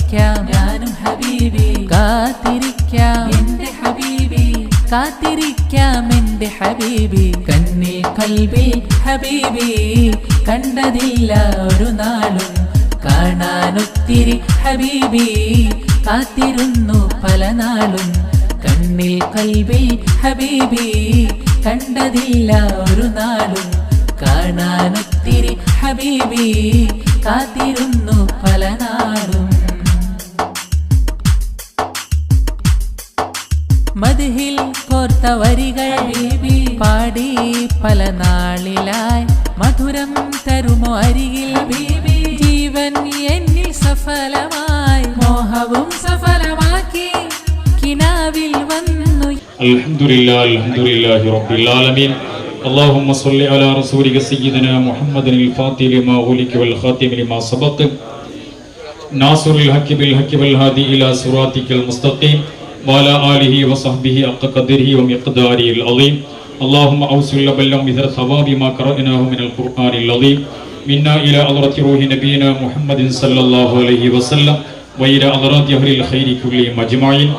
കാത്തിരിക്കാം ഞാനും ഹബീബി, കാത്തിരിക്കാം എന്റെ ഹബീബി, കാത്തിരിക്കാം എന്റെ ഹബീബി. കണ്ണിൽ കൽബിൽ ഹബീബി, കണ്ടതില്ല ഒരു നാളും, കാണാനൊത്തിരി ഹബീബി, കാത്തിരുന്നു പല നാളും. കണ്ണിൽ കൽബിൽ ഹബീബി, കണ്ടതില്ല ഒരു നാളും, കാണാനൊത്തിരി ഹബീബി, കാത്തിരുന്നു പല നാളും. മദ്ഹിൽ കോർത്ത വരികൾ ഹബീബി പാടി പല നാളിലായി, മധുരം തരുമോ അരികിൽ ഹബീബി, ജീവൻ എന്നിൽ സഫലമായി, മോഹവും സഫലമാക്കി കിനാവിൽ വന്നു. അൽഹംദുലില്ലാഹി റബ്ബിൽ ആലമീൻ. اللهم صل على رسولك سيدنا محمد الفاتح لما أغلق والخاتم لما سبق ناصر الحق بالحق والهادي إلى صراطك المستقيم وعلى آله وصحبه حق قدره ومقداره العظيم. اللهم أوصل بلغ مثل ثواب ما قرأناه من القرآن العظيم منا إلى حضرة روح نبينا محمد صلى الله عليه وسلم وإلى حضرات أهل الخير كلهم أجمعين،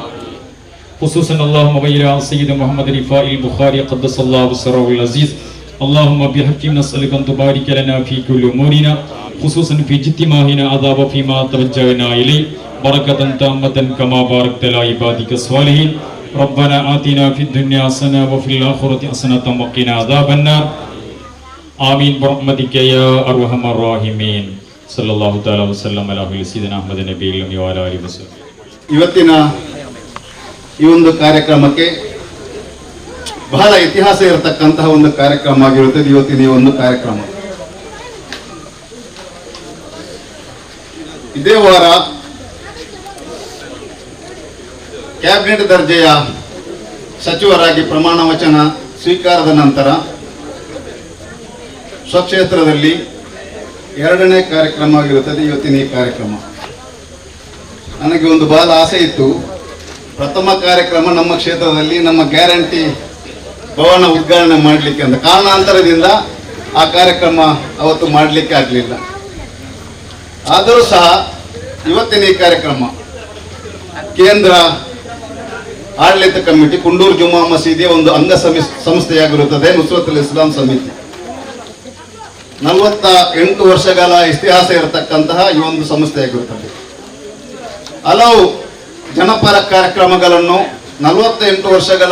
خصوصا اللهم وإلى سيد محمد رفاء البخاري قدس الله سره العزيز. اللهم بحق نسألك أن تبارك لنا في كل أمورنا، خصوصا في اجتماعنا عذاب فيما توجهنا إليه، بركة تامة كما باركت على عبادك الصالحين. ربنا آتنا في الدنيا حسنة وفي الآخرة حسنة وقنا عذاب النار. آمين برحمتك يا أرحم الراحمين. صلى الله تعالى وسلم على سيدنا أحمد النبي وعلى آله وسلم. ಇವತ್ತಿನ ಈ ಒಂದು ಕಾರ್ಯಕ್ರಮಕ್ಕೆ ಬಹಳ ಇತಿಹಾಸ ಇರತಕ್ಕಂತಹ ಒಂದು ಕಾರ್ಯಕ್ರಮ ಆಗಿರುತ್ತದೆ. ಇವತ್ತಿನ ಈ ಒಂದು ಕಾರ್ಯಕ್ರಮ ಇದೇ ವಾರ ಕ್ಯಾಬಿನೆಟ್ ದರ್ಜೆಯ ಸಚಿವರಾಗಿ ಪ್ರಮಾಣ ವಚನ ಸ್ವೀಕಾರದ ನಂತರ ಸ್ವಕ್ಷೇತ್ರದಲ್ಲಿ ಎರಡನೇ ಕಾರ್ಯಕ್ರಮ ಆಗಿರುತ್ತದೆ ಇವತ್ತಿನ ಈ ಕಾರ್ಯಕ್ರಮ. ನನಗೆ ಒಂದು ಬಹಳ ಆಸೆ ಇತ್ತು, ಪ್ರಥಮ ಕಾರ್ಯಕ್ರಮ ನಮ್ಮ ಕ್ಷೇತ್ರದಲ್ಲಿ ನಮ್ಮ ಗ್ಯಾರಂಟಿ ಭವನ ಉದ್ಘಾಟನೆ ಮಾಡಲಿಕ್ಕೆ ಅಂತ. ಕಾರಣಾಂತರದಿಂದ ಆ ಕಾರ್ಯಕ್ರಮ ಅವತ್ತು ಮಾಡಲಿಕ್ಕೆ ಆಗಲಿಲ್ಲ. ಆದರೂ ಸಹ ಇವತ್ತಿನ ಈ ಕಾರ್ಯಕ್ರಮ ಕೇಂದ್ರ ಆಡಳಿತ ಕಮಿಟಿ ಕುಂಡೂರು ಜುಮಾ ಮಸೀದಿಯ ಒಂದು ಅಂಗ ಸಂಸ್ಥೆಯಾಗಿರುತ್ತದೆ ನುಸ್ರತುಲ್ ಇಸ್ಲಾಂ ಸಮಿತಿ. 48 ವರ್ಷಗಳ ಇತಿಹಾಸ ಇರತಕ್ಕಂತಹ ಈ ಒಂದು ಸಂಸ್ಥೆಯಾಗಿರುತ್ತದೆ. ಹಲವು ಜನಪರ ಕಾರ್ಯಕ್ರಮಗಳನ್ನು 48 ವರ್ಷಗಳ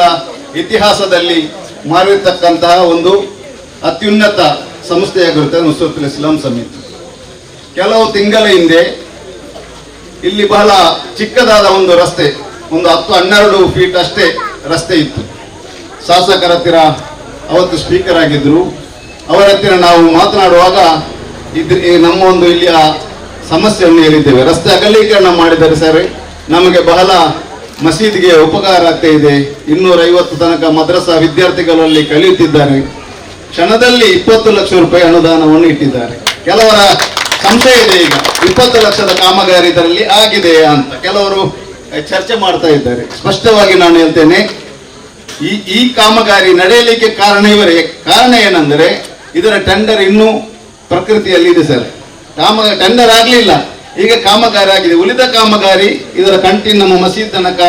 ಇತಿಹಾಸದಲ್ಲಿ ಮಾಡಿರ್ತಕ್ಕಂತಹ ಒಂದು ಅತ್ಯುನ್ನತ ಸಂಸ್ಥೆಯಾಗಿರುತ್ತದೆ ನುಸ್ರತುಲ್ ಇಸ್ಲಾಂ ಸಮಿತಿ. ಕೆಲವು ತಿಂಗಳ ಹಿಂದೆ ಇಲ್ಲಿ ಬಹಳ ಚಿಕ್ಕದಾದ ಒಂದು ರಸ್ತೆ, ಒಂದು 10-12 ಫೀಟ್ ಅಷ್ಟೇ ರಸ್ತೆ ಇತ್ತು. ಶಾಸಕರ ಹತ್ತಿರ ಅವತ್ತು ಸ್ಪೀಕರ್ ಆಗಿದ್ರು, ಅವರ ಹತ್ತಿರ ನಾವು ಮಾತನಾಡುವಾಗ ನಮ್ಮ ಒಂದು ಇಲ್ಲಿಯ ಸಮಸ್ಯೆಯನ್ನು ಹೇಳಿದ್ದೇವೆ. ರಸ್ತೆ ಅಗಲೀಕರಣ ಮಾಡಿದರೆ ಸರ್, ನಮಗೆ ಬಹಳ ಮಸೀದಿಗೆ ಉಪಕಾರ ಆಗ್ತಾ ಇದೆ. 250 ತನಕ ಮದ್ರಸಾ ವಿದ್ಯಾರ್ಥಿಗಳಲ್ಲಿ ಕಲಿಯುತ್ತಿದ್ದಾರೆ. ಕ್ಷಣದಲ್ಲಿ 20 ಲಕ್ಷ ರೂಪಾಯಿ ಅನುದಾನವನ್ನು ಇಟ್ಟಿದ್ದಾರೆ. ಕೆಲವರ ಸಂಶಯ ಇದೆ, ಈಗ 20 ಲಕ್ಷದ ಕಾಮಗಾರಿ ಇದರಲ್ಲಿ ಆಗಿದೆ ಅಂತ ಕೆಲವರು ಚರ್ಚೆ ಮಾಡ್ತಾ ಇದ್ದಾರೆ. ಸ್ಪಷ್ಟವಾಗಿ ನಾನು ಹೇಳ್ತೇನೆ, ಈ ಕಾಮಗಾರಿ ನಡೆಯಲಿಕ್ಕೆ ಕಾರಣ ಏನೆಂದರೆ ಇದರ ಟೆಂಡರ್ ಇನ್ನೂ ಪ್ರಕೃತಿಯಲ್ಲಿ ಇದೆ ಸರ್. ಟೆಂಡರ್ ಆಗಲಿಲ್ಲ, ಈಗ ಕಾಮಗಾರಿ ಆಗಿದೆ. ಉಳಿದ ಕಾಮಗಾರಿ ಇದರ ಕಂಟಿನ್ ನಮ್ಮ ಮಸೀದ್ ತನಕ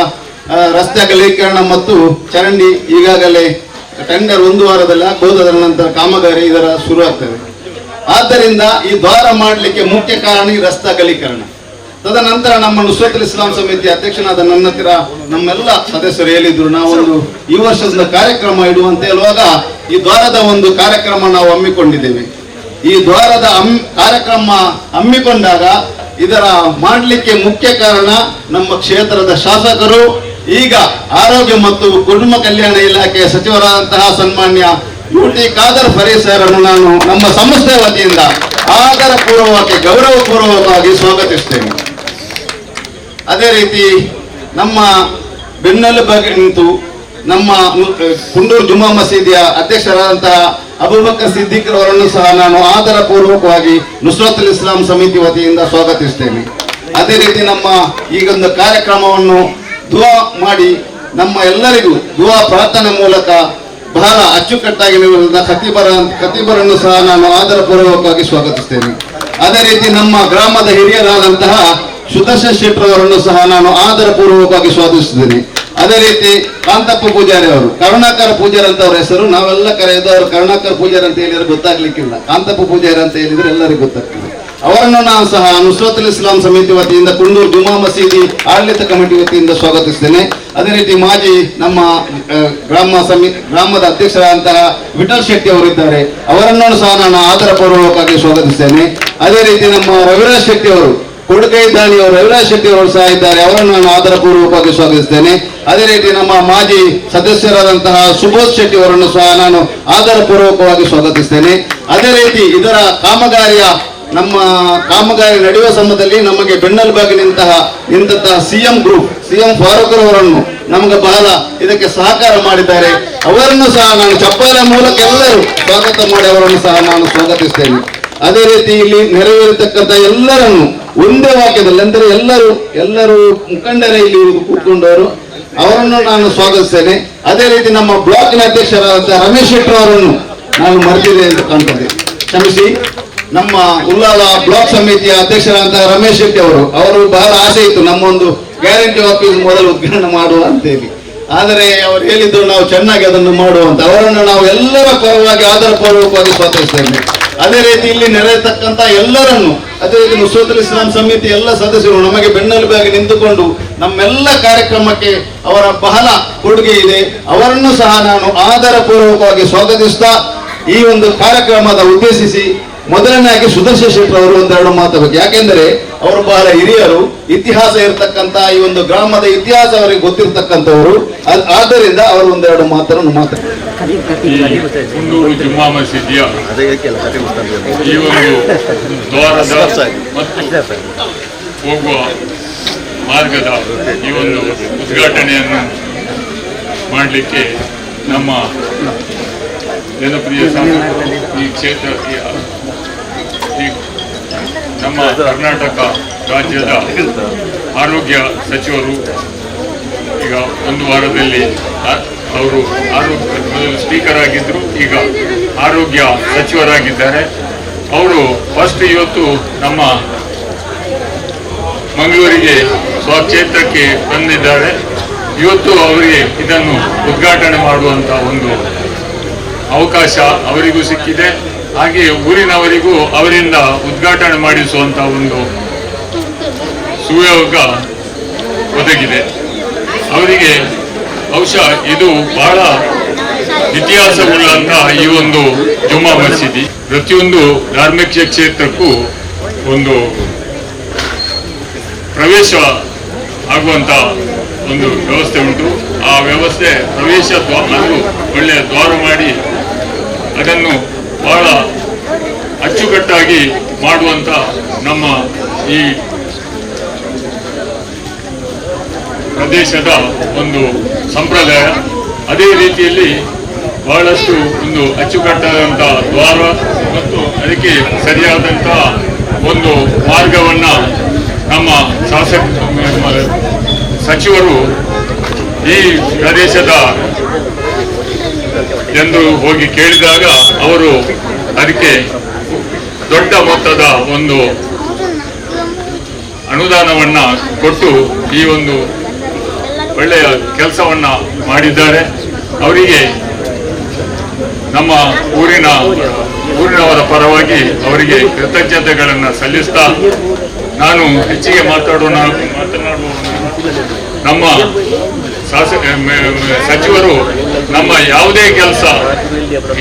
ರಸ್ತೆ ಅಗಲೀಕರಣ ಮತ್ತು ಚರಂಡಿ ಈಗಾಗಲೇ ಟೆಂಡರ್ 1 ವಾರದಲ್ಲಿ ಆಗಬಹುದು. ಅದರ ನಂತರ ಕಾಮಗಾರಿ ಇದರ ಶುರು ಆಗ್ತದೆ. ಆದ್ದರಿಂದ ಈ ದ್ವಾರ ಮಾಡಲಿಕ್ಕೆ ಮುಖ್ಯ ಕಾರಣ ಈ ರಸ್ತೆ ಅಗಲೀಕರಣ. ತದನಂತರ ನಮ್ಮ ನುಸ್ರತುಲ್ ಇಸ್ಲಾಂ ಸಮಿತಿ ಅಧ್ಯಕ್ಷನಾದ ನನ್ನ ಹತ್ತಿರ ನಮ್ಮೆಲ್ಲ ಸದಸ್ಯರು ಹೇಳಿದ್ರು, ನಾವೊಂದು ಈ ವರ್ಷದ ಕಾರ್ಯಕ್ರಮ ಇಡುವಂತ ಹೇಳುವಾಗ ಈ ದ್ವಾರದ ಒಂದು ಕಾರ್ಯಕ್ರಮ ನಾವು ಹಮ್ಮಿಕೊಂಡಿದ್ದೇವೆ. ಈ ದ್ವಾರದ ಕಾರ್ಯಕ್ರಮ ಹಮ್ಮಿಕೊಂಡಾಗ ಇದರ ಮಾಡಲಿಕ್ಕೆ ಮುಖ್ಯ ಕಾರಣ ನಮ್ಮ ಕ್ಷೇತ್ರದ ಶಾಸಕರು, ಈಗ ಆರೋಗ್ಯ ಮತ್ತು ಕುಟುಂಬ ಕಲ್ಯಾಣ ಇಲಾಖೆಯ ಸಚಿವರಾದಂತಹ ಸನ್ಮಾನ್ಯ UT ಖಾದರ್ ಫರೀದ್ ಸರ್ ಅನ್ನು ನಾನು ನಮ್ಮ ಸಂಸ್ಥೆ ವತಿಯಿಂದ ಆದರಪೂರ್ವಕವಾಗಿ ಗೌರವಪೂರ್ವಕವಾಗಿ ಸ್ವಾಗತಿಸ್ತೇನೆ. ಅದೇ ರೀತಿ ನಮ್ಮ ಬೆನ್ನೆಲುಬಾಗಿ ನಿಂತು ನಮ್ಮ ಕುಂಡೂರು ಜುಮಾ ಮಸೀದಿಯ ಅಧ್ಯಕ್ಷರಾದಂತಹ ಅಬೂಬಕರ್ ಸಿದ್ದಿಕ್ ಅವರನ್ನು ಸಹ ನಾನು ಆದರಪೂರ್ವಕವಾಗಿ ನುಸ್ರತುಲ್ ಇಸ್ಲಾಂ ಸಮಿತಿ ವತಿಯಿಂದ ಸ್ವಾಗತಿಸ್ತೇನೆ. ಅದೇ ರೀತಿ ನಮ್ಮ ಈಗೊಂದು ಕಾರ್ಯಕ್ರಮವನ್ನು ದುವಾ ಮಾಡಿ ನಮ್ಮ ಎಲ್ಲರಿಗೂ ದುವಾ ಪ್ರಾರ್ಥನೆ ಮೂಲಕ ಬಹಳ ಅಚ್ಚುಕಟ್ಟಾಗಿ ನೀಡುವ ಖತೀಬರನ್ನು ಸಹ ನಾನು ಆದರಪೂರ್ವಕವಾಗಿ ಸ್ವಾಗತಿಸ್ತೇನೆ. ಅದೇ ರೀತಿ ನಮ್ಮ ಗ್ರಾಮದ ಹಿರಿಯರಾದಂತಹ ಸುದರ್ಶನ್ ಶೆಟ್ಟರ್ ಅವರನ್ನು ಸಹ ನಾನು ಆದರಪೂರ್ವಕವಾಗಿ ಸ್ವಾಗತಿಸುತ್ತೇನೆ. ಅದೇ ರೀತಿ ಕಾಂತಪ್ಪ ಪೂಜಾರಿ ಅವರು, ಕರುಣಾಕರ ಪೂಜಾರಿ ಅಂತ ಅವರ ಹೆಸರು, ನಾವೆಲ್ಲ ಕರೆಯೋದು ಅವರು ಕರುಣಾಕರ ಪೂಜಾರಿ ಅಂತ ಹೇಳಿದ್ರೆ ಗೊತ್ತಾಗ್ಲಿಕ್ಕಿಲ್ಲ, ಕಾಂತಪ್ಪ ಪೂಜಾರಿ ಅಂತ ಹೇಳಿದ್ರೆ ಎಲ್ಲರಿಗೂ ಗೊತ್ತಾಗ್ತದೆ. ಅವರನ್ನು ನಾನು ಸಹ ನುಸ್ರತುಲ್ ಇಸ್ಲಾಂ ಸಮಿತಿ ವತಿಯಿಂದ ಕುಂದೂರು ಜುಮಾ ಮಸೀದಿ ಆಡಳಿತ ಕಮಿಟಿ ವತಿಯಿಂದ ಸ್ವಾಗತಿಸ್ತೇನೆ. ಅದೇ ರೀತಿ ಮಾಜಿ ನಮ್ಮ ಗ್ರಾಮದ ಅಧ್ಯಕ್ಷರಾದಂತಹ ವಿಠಲ್ ಶೆಟ್ಟಿ ಅವರಿದ್ದಾರೆ, ಅವರನ್ನು ಸಹ ನಾನು ಆದರಪೂರ್ವಕವಾಗಿ ಸ್ವಾಗತಿಸ್ತೇನೆ. ಅದೇ ರೀತಿ ನಮ್ಮ ರವಿರಾಜ್ ಶೆಟ್ಟಿ ಅವರು, ಕೊಡುಗೈ ದಾಳಿಯವರು ರವಿರಾಜ್ ಶೆಟ್ಟಿ ಅವರು ಸಹ ಇದ್ದಾರೆ, ಅವರನ್ನು ನಾನು ಆದರಪೂರ್ವಕವಾಗಿ ಸ್ವಾಗತಿಸ್ತೇನೆ. ಅದೇ ರೀತಿ ನಮ್ಮ ಮಾಜಿ ಸದಸ್ಯರಾದಂತಹ ಸುಬೋಧ್ ಶೆಟ್ಟಿ ಅವರನ್ನು ಸಹ ನಾನು ಆದರಪೂರ್ವಕವಾಗಿ ಸ್ವಾಗತಿಸ್ತೇನೆ. ಅದೇ ರೀತಿ ಇದರ ನಮ್ಮ ಕಾಮಗಾರಿ ನಡೆಯುವ ಸಮಯದಲ್ಲಿ ನಮಗೆ ಬೆನ್ನೆಲುಬಾಗಿ ನಿಂತಹ ಸಿಎಂ ಗ್ರೂಪ್, ಸಿಎಂ ಫಾರೂಕ್ ಅವರನ್ನು ನಮಗೆ ಬಹಳ ಇದಕ್ಕೆ ಸಹಕಾರ ಮಾಡಿದ್ದಾರೆ, ಅವರನ್ನು ಸಹ ನಾನು ಚಪ್ಪಾಳೆ ಮೂಲಕ ಎಲ್ಲರೂ ಸ್ವಾಗತ ಮಾಡಿ ಅವರನ್ನು ಸಹ ನಾನು ಸ್ವಾಗತಿಸ್ತೇನೆ. ಅದೇ ರೀತಿ ಇಲ್ಲಿ ನೆರವೇರತಕ್ಕಂಥ ಎಲ್ಲರನ್ನು ಒಂದೇ ವಾಕ್ಯದಲ್ಲಿ, ಅಂದರೆ ಎಲ್ಲರೂ ಮುಖಂಡರೇ ಇಲ್ಲಿ ಕೂತ್ಕೊಂಡವರು, ಅವರನ್ನು ನಾನು ಸ್ವಾಗತಿಸ್ತೇನೆ. ಅದೇ ರೀತಿ ನಮ್ಮ ಬ್ಲಾಕ್ನ ಅಧ್ಯಕ್ಷರಾದಂತಹ ರಮೇಶ್ ಶೆಟ್ಟರ್ ಅವರನ್ನು ನಾನು ಮರೆತಿದೆ ಅಂತ ಕಾಣ್ತದೆ, ಕ್ಷಮಿಸಿ. ನಮ್ಮ ಉಲ್ಲಾಲ ಬ್ಲಾಕ್ ಸಮಿತಿಯ ಅಧ್ಯಕ್ಷರಾದಂತಹ ರಮೇಶ್ ಶೆಟ್ಟಿ ಅವರು ಬಹಳ ಆಸೆ ಇತ್ತು ನಮ್ಮೊಂದು ಗ್ಯಾರಂಟಿ ಆಫೀಸ್ ಮೊದಲು ಉದ್ಘಾಟನೆ ಮಾಡುವ ಅಂತೇಳಿ, ಆದರೆ ಅವರು ಹೇಳಿದ್ರು ನಾವು ಚೆನ್ನಾಗಿ ಅದನ್ನು ಮಾಡುವಂತ. ಅವರನ್ನು ನಾವು ಎಲ್ಲರ ಪರವಾಗಿ ಆದರಪೂರ್ವಕವಾಗಿ ಸ್ವಾಗತಿಸ್ತೇವೆ. ಅದೇ ರೀತಿ ಇಲ್ಲಿ ನೆರೆಯತಕ್ಕಂತ ಎಲ್ಲರನ್ನು, ಅದೇ ರೀತಿ ನುಸ್ರತುಲ್ ಇಸ್ಲಾಂ ಸಮಿತಿ ಎಲ್ಲ ಸದಸ್ಯರು ನಮಗೆ ಬೆನ್ನೆಲುಬಾಗಿ ನಿಂತುಕೊಂಡು ನಮ್ಮೆಲ್ಲ ಕಾರ್ಯಕ್ರಮಕ್ಕೆ ಅವರ ಬಹಳ ಕೊಡುಗೆ ಇದೆ, ಅವರನ್ನು ಸಹ ನಾನು ಆದರಪೂರ್ವಕವಾಗಿ ಸ್ವಾಗತಿಸ್ತಾ ಈ ಒಂದು ಕಾರ್ಯಕ್ರಮದ ಉದ್ದೇಶಿಸಿ ಮೊದಲನೇಯಾಗಿ ಸುದರ್ಶನ್ ಶೆಟ್ಟರ್ ಅವರು ಒಂದೆರಡು ಮಾತಾಡಬೇಕು. ಯಾಕೆಂದರೆ ಅವರು ಬಹಳ ಹಿರಿಯರು, ಇತಿಹಾಸ ಇರತಕ್ಕಂತ ಈ ಒಂದು ಗ್ರಾಮದ ಇತಿಹಾಸ ಅವರಿಗೆ ಗೊತ್ತಿರತಕ್ಕಂಥವರು, ಆದ್ದರಿಂದ ಅವರು ಒಂದೆರಡು ಮಾತನ್ನು ಮಾತಾಡ್ತಾರೆ. ಕುಂದೂರು ಜುಮ್ಮಾ ಮಸೀದಿಯ ಈ ಒಂದು ದ್ವಾರದ ಮತ್ತು ಹೋಗುವ ಮಾರ್ಗದ ಈ ಒಂದು ಉದ್ಘಾಟನೆಯನ್ನು ಮಾಡಲಿಕ್ಕೆ ನಮ್ಮ ಜನಪ್ರಿಯ ಈ ಕ್ಷೇತ್ರ, ನಮ್ಮ ಕರ್ನಾಟಕ ರಾಜ್ಯದ ಆರೋಗ್ಯ ಸಚಿವರು ಈಗ ಒಂದು ವಾರದಲ್ಲಿ ಅವರು ಸ್ಪೀಕರ್ ಆಗಿದ್ದರು, ಈಗ ಆರೋಗ್ಯ ಸಚಿವರಾಗಿದ್ದಾರೆ. ಅವರು ಫಸ್ಟ್ ಇವತ್ತು ನಮ್ಮ ಮಂಗಳೂರಿಗೆ ಸ್ವಕ್ಷೇತ್ರಕ್ಕೆ ಬಂದಿದ್ದಾರೆ. ಇವತ್ತು ಅವರಿಗೆ ಇದನ್ನು ಉದ್ಘಾಟನೆ ಮಾಡುವಂಥ ಒಂದು ಅವಕಾಶ ಅವರಿಗೂ ಸಿಕ್ಕಿದೆ, ಹಾಗೆ ಊರಿನವರಿಗೂ ಅವರಿಂದ ಉದ್ಘಾಟನೆ ಮಾಡಿಸುವಂಥ ಒಂದು ಸುಯೋಗ ಒದಗಿದೆ ಅವರಿಗೆ. ಬಹುಶಃ ಇದು ಬಹಳ ಇತಿಹಾಸವುಳ್ಳಂತಹ ಈ ಒಂದು ಜುಮ್ಮಾ ಮಸೀದಿ ಪ್ರತಿಯೊಂದು ಧಾರ್ಮಿಕ ಕ್ಷೇತ್ರಕ್ಕೂ ಒಂದು ಪ್ರವೇಶ ಆಗುವಂತ ಒಂದು ವ್ಯವಸ್ಥೆ ಉಂಟು. ಆ ವ್ಯವಸ್ಥೆ ಪ್ರವೇಶ ಅದು ಒಳ್ಳೆಯ ದ್ವಾರ ಮಾಡಿ ಅದನ್ನು ಬಹಳ ಅಚ್ಚುಕಟ್ಟಾಗಿ ಮಾಡುವಂತ ನಮ್ಮ ಈ ಪ್ರದೇಶದ ಒಂದು ಸಂಪ್ರದಾಯ. ಅದೇ ರೀತಿಯಲ್ಲಿ ಬಹಳಷ್ಟು ಒಂದು ಅಚ್ಚುಕಟ್ಟಾದಂಥ ದ್ವಾರ ಮತ್ತು ಅದಕ್ಕೆ ಸರಿಯಾದಂತಹ ಒಂದು ಮಾರ್ಗವನ್ನು ನಮ್ಮ ಸಚಿವರು ಈ ಪ್ರದೇಶದ ಜನರು ಹೋಗಿ ಕೇಳಿದಾಗ ಅವರು ಅದಕ್ಕೆ ದೊಡ್ಡ ಮೊತ್ತದ ಒಂದು ಅನುದಾನವನ್ನ ಕೊಟ್ಟು ಈ ಒಂದು ಒಳ್ಳೆಯ ಕೆಲಸವನ್ನ ಮಾಡಿದ್ದಾರೆ. ಅವರಿಗೆ ನಮ್ಮ ಊರಿನವರ ಪರವಾಗಿ ಅವರಿಗೆ ಕೃತಜ್ಞತೆಗಳನ್ನು ಸಲ್ಲಿಸ್ತಾ ನಾನು ಹೆಚ್ಚಿಗೆ ಮಾತನಾಡುವ ನಮ್ಮ ಸಚಿವರು ನಮ್ಮ ಯಾವುದೇ ಕೆಲಸ,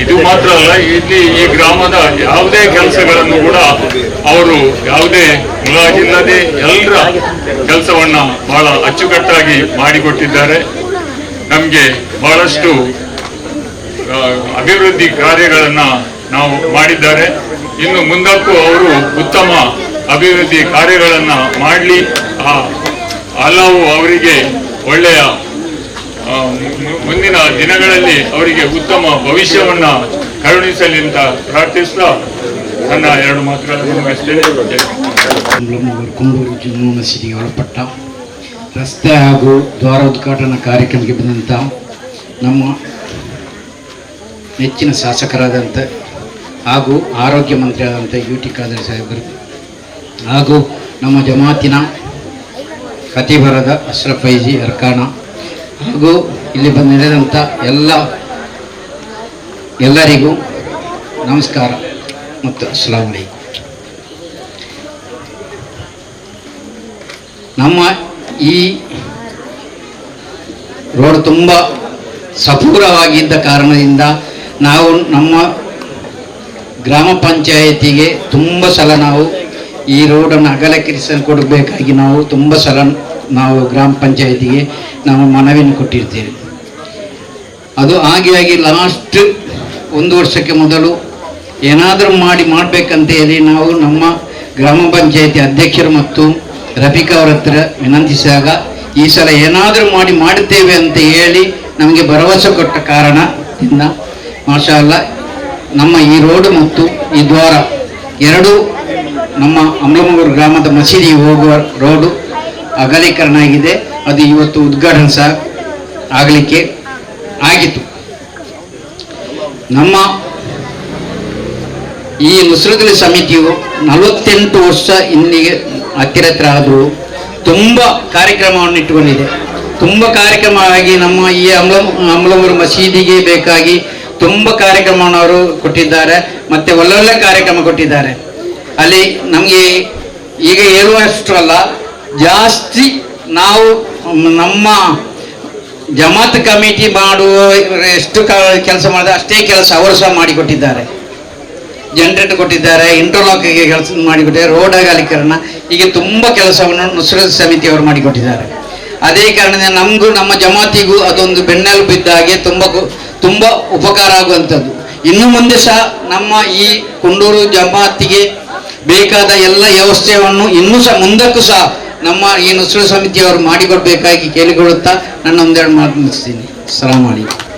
ಇದು ಮಾತ್ರ ಅಲ್ಲ, ಇಲ್ಲಿ ಈ ಗ್ರಾಮದ ಯಾವುದೇ ಕೆಲಸಗಳನ್ನು ಕೂಡ ಅವರು ಯಾವುದೇ ಮುಲಾಜಿಲ್ಲದೆ ಎಲ್ಲರ ಕೆಲಸವನ್ನ ಬಹಳ ಅಚ್ಚುಕಟ್ಟಾಗಿ ಮಾಡಿಕೊಟ್ಟಿದ್ದಾರೆ. ನಮಗೆ ಬಹಳಷ್ಟು ಅಭಿವೃದ್ಧಿ ಕಾರ್ಯಗಳನ್ನ ನಾವು ಮಾಡಿದ್ದಾರೆ. ಇನ್ನು ಮುಂದಕ್ಕೂ ಅವರು ಉತ್ತಮ ಅಭಿವೃದ್ಧಿ ಕಾರ್ಯಗಳನ್ನ ಮಾಡಲಿ, ಹಲವು ಅವರಿಗೆ ಒಳ್ಳೆಯ ಮುಂದಿನ ದಿನಗಳಲ್ಲಿ ಅವರಿಗೆ ಉತ್ತಮ ಭವಿಷ್ಯವನ್ನ ಕರುಣಿಸಲಿ ಅಂತ ಪ್ರಾರ್ಥಿಸ್ತಾ ನನ್ನ ಎರಡು ಮಾತುಗಳನ್ನು ಮುಗಿಸ್ತೇನೆ. ಕುಂದೂರು ಜುಮ್ಮಾ ಮಸೀದಿಗೆ ಒಳಪಟ್ಟ ರಸ್ತೆ ಹಾಗೂ ದ್ವಾರ ಉದ್ಘಾಟನಾ ಕಾರ್ಯಕ್ರಮಕ್ಕೆ ಬಂದಂಥ ನಮ್ಮ ನೆಚ್ಚಿನ ಶಾಸಕರಾದಂಥ ಹಾಗೂ ಆರೋಗ್ಯ ಮಂತ್ರಿಯಾದಂಥ UT ಖಾದರ್ ಸಾಹೇಬರು ಹಾಗೂ ನಮ್ಮ ಜಮಾತಿನ ಖತೀಬರಾದ ಅಶ್ರಫ್ ಫೈಜಿ ಅರ್ಕಾಣ ಹಾಗೂ ಇಲ್ಲಿ ಬಂದು ನೆರೆದಂಥ ಎಲ್ಲರಿಗೂ ನಮಸ್ಕಾರ ಮತ್ತು ಅಸ್ಸಲಾಮು ಅಲೈಕುಂ. ನಮ್ಮ ಈ ರೋಡ್ ತುಂಬ ಸಪೂರವಾಗಿದ್ದ ಕಾರಣದಿಂದ ನಾವು ನಮ್ಮ ಗ್ರಾಮ ಪಂಚಾಯಿತಿಗೆ ತುಂಬ ಸಲ ನಾವು ಈ ರೋಡನ್ನು ಅಗಲೀಕರಿಸಲು ಕೊಡಬೇಕಾಗಿ ನಾವು ತುಂಬ ಸಲ ನಾವು ಗ್ರಾಮ ಪಂಚಾಯಿತಿಗೆ ನಾವು ಮನವಿಯನ್ನು ಕೊಟ್ಟಿರ್ತೇವೆ. ಅದು ಆಗಿ ಲಾಸ್ಟ್ 1 ವರ್ಷಕ್ಕೆ ಮೊದಲು ಏನಾದರೂ ಮಾಡಬೇಕಂತ ಹೇಳಿ ನಾವು ನಮ್ಮ ಗ್ರಾಮ ಪಂಚಾಯಿತಿ ಅಧ್ಯಕ್ಷರು ಮತ್ತು ರಫೀಕ್ ಅವರ ಹತ್ರ ವಿನಂತಿಸಿದಾಗ ಈ ಸಲ ಏನಾದರೂ ಮಾಡುತ್ತೇವೆ ಅಂತ ಹೇಳಿ ನಮಗೆ ಭರವಸೆ ಕೊಟ್ಟ ಕಾರಣದಿಂದ ಮಾಷಾ ಅಲ್ಲಾ ನಮ್ಮ ಈ ರೋಡು ಮತ್ತು ಈ ದ್ವಾರ ಎರಡೂ ನಮ್ಮ ಅಮ್ಲಮೂರು ಗ್ರಾಮದ ಮಸೀದಿ ಹೋಗುವ ರೋಡು ಅಗಲೀಕರಣ ಆಗಿದೆ. ಅದು ಇವತ್ತು ಉದ್ಘಾಟನೆ ಸಹ ಆಗಲಿಕ್ಕೆ ಆಗಿತ್ತು. ನಮ್ಮ ಈ ನುಸ್ರತ್ ಸಮಿತಿಯು 48 ವರ್ಷ ಇಲ್ಲಿಗೆ ಹತ್ತಿರ ಆದರೂ ತುಂಬ ಕಾರ್ಯಕ್ರಮವನ್ನು ಇಟ್ಟುಕೊಂಡಿದೆ. ತುಂಬ ಕಾರ್ಯಕ್ರಮ ಆಗಿ ನಮ್ಮ ಈ ಅಮ್ಲಮೂರು ಮಸೀದಿಗೆ ಬೇಕಾಗಿ ತುಂಬ ಕಾರ್ಯಕ್ರಮವನ್ನು ಅವರು ಕೊಟ್ಟಿದ್ದಾರೆ. ಮತ್ತು ಒಳ್ಳೊಳ್ಳೆ ಕಾರ್ಯಕ್ರಮ ಕೊಟ್ಟಿದ್ದಾರೆ. ಅಲ್ಲಿ ನಮಗೆ ಈಗ ಹೇಳುವಷ್ಟು ಅಲ್ಲ, ಜಾಸ್ತಿ ನಾವು ನಮ್ಮ ಜಮಾತ್ ಕಮಿಟಿ ಮಾಡುವ ಎಷ್ಟು ಕೆಲಸ ಮಾಡಿದ್ರೆ ಅಷ್ಟೇ ಕೆಲಸ ಅವರು ಸಹ ಮಾಡಿಕೊಟ್ಟಿದ್ದಾರೆ. ಜನರೇಟರ್ ಕೊಟ್ಟಿದ್ದಾರೆ, ಇಂಟರ್ಲಾಕ್ಗೆ ಕೆಲಸ ಮಾಡಿಕೊಟ್ಟಿದ್ದಾರೆ, ರೋಡ್ ಅಗಲೀಕರಣ, ಹೀಗೆ ತುಂಬ ಕೆಲಸವನ್ನು ನುಸ್ರತ್ ಸಮಿತಿಯವರು ಮಾಡಿಕೊಟ್ಟಿದ್ದಾರೆ. ಅದೇ ಕಾರಣದಿಂದ ನಮಗೂ ನಮ್ಮ ಜಮಾತಿಗೂ ಅದೊಂದು ಬೆನ್ನೆಲುಬು ಬಿದ್ದ ಹಾಗೆ ತುಂಬ ಉಪಕಾರ ಆಗುವಂಥದ್ದು. ಇನ್ನು ಮುಂದೆ ಸಹ ನಮ್ಮ ಈ ಕುಂಡೂರು ಜಮಾತಿಗೆ ಬೇಕಾದ ಎಲ್ಲ ವ್ಯವಸ್ಥೆಯನ್ನು ಇನ್ನೂ ಸಹ ಮುಂದಕ್ಕೂ ಸಹ ನಮ್ಮ ಈ ನುಸ್ರತ್ ಸಮಿತಿಯವರು ಮಾಡಿಕೊಡ್ಬೇಕಾಗಿ ಕೇಳಿಕೊಳ್ಳುತ್ತಾ ನನ್ನ ಒಂದೆರಡು ಮಾತು ಮುಗಿಸ್ತೀನಿ.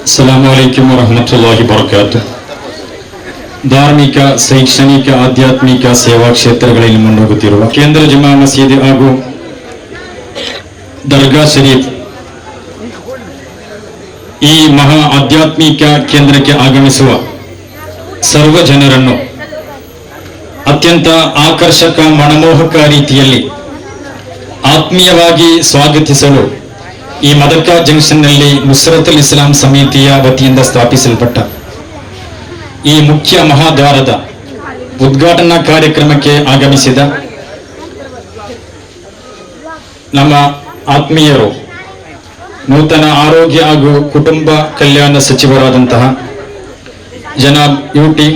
ಅಸ್ಸಲಾಮು ಅಲೈಕುಂ ವರಹಮತುಲ್ಲಾಹಿ ವಬರಕಾತುಹು. ಧಾರ್ಮಿಕ, ಶೈಕ್ಷಣಿಕ, ಆಧ್ಯಾತ್ಮಿಕ ಸೇವಾ ಕ್ಷೇತ್ರಗಳಲ್ಲಿ ಮುನ್ನಡೆಯುತ್ತಿರುವ ಕೇಂದ್ರ ಜಮಾ ಮಸೀದಿ ಹಾಗೂ ದರ್ಗಾ ಶರೀಫ್ ಈ ಮಹಾ ಆಧ್ಯಾತ್ಮಿಕ ಕೇಂದ್ರಕ್ಕೆ ಆಗಮಿಸುವ ಸರ್ವ ಜನರನ್ನು ಅತ್ಯಂತ ಆಕರ್ಷಕ, ಮನಮೋಹಕ ರೀತಿಯಲ್ಲಿ ಆತ್ಮೀಯವಾಗಿ ಸ್ವಾಗತಿಸಲು ಈ ಮದಕಾ ಜಂಕ್ಷನ್ನಲ್ಲಿ ನುಸ್ರತ್ ಇಸ್ಲಾಂ ಸಮಿತಿಯ ವತಿಯಿಂದ ಸ್ಥಾಪಿಸಲ್ಪಟ್ಟ ಈ ಮುಖ್ಯ ಮಹಾದ್ವಾರದ ಉದ್ಘಾಟನಾ ಕಾರ್ಯಕ್ರಮಕ್ಕೆ ಆಗಮಿಸಿದ ನಮ್ಮ ಆತ್ಮೀಯರು, ನೂತನ ಆರೋಗ್ಯ ಹಾಗೂ ಕುಟುಂಬ ಕಲ್ಯಾಣ ಸಚಿವರಾದಂತಹ ಜನಾಬ್ ಯುಟಿ